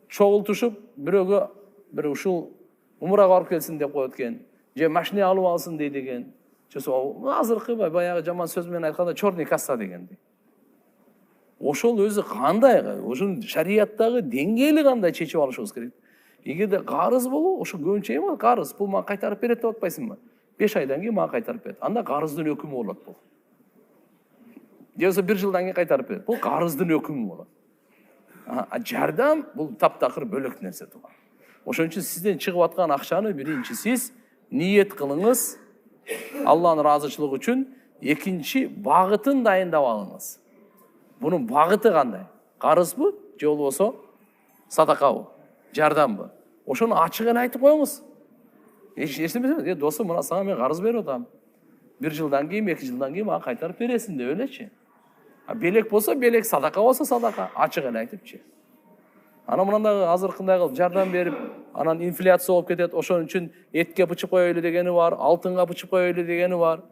чогултушуп, бирөөгө бир ушул умрага барып келсин деп коет экен, же машина алып алсын дейт экен. Азыркы баягы жаман сөз менен айтканда черный касса дегенди. Ошол өзү кандай, ошонун шарияттагы деңгээли кандай чечип алышыбыз керек. Эгерде карыз боло, ошо көбүнчө эми карыз, бул мага кайтарып берет деп атпайсыңбы? 5 айдан кийин мага кайтарып берет. Анда карыздын өкүмү болот бул. Же болсо 1 жылдан кийин кайтарып берет. Бул карыздын өкүмү болот. Жардам бул таптакыр бөлөк нерсе туган. Ошон үчүн сизден чыгып аткан акчаны биринчи сиз ниет кылыңыз, Алланын ыраазычылыгы үчүн, экинчи багытын дайындап алыңыз. Бунун багыты кандай? Карызбы же болбосо садакабы, жардамбы? Ошону ачык эле айтып коюңуз. Эчтеме, досум, мына сага мен карыз берип атам. 1 жылдан кийин, 2 жылдан кийин мага кайтарып бересиң деп элечи. Белек болсо белек, садака болсо садака, ачык эле айтыпчы. Ана мынандай азыркындай кылып жардам берип, анан инфляция болуп кетет. Ошон үчүн этке бычып коелу дегени бар, алтынга бычып коелу дегени бар.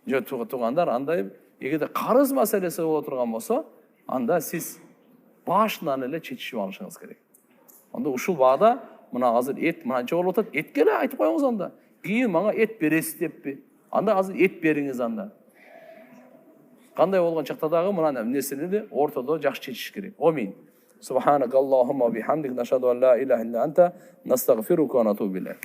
Жок, туугандар, андай эгерде карыз маселеси боло турган болсо, анда сиз башынан эле чечишип алышыңыз керек. Анда ушул баада мына азыр эт мынанча болуп атат, этке эле айтып коюңуз анда. Кийин мага эт бересиз деппи? Анда азыр эт бериңиз анда. Кандай болгон чакта дагы мына нерсени ортодо жакшы чечиш керек. Амин. Субханакаллахумма бихамдик нашаду ан ла илаха илля анта настагфирука ва натубу илейк.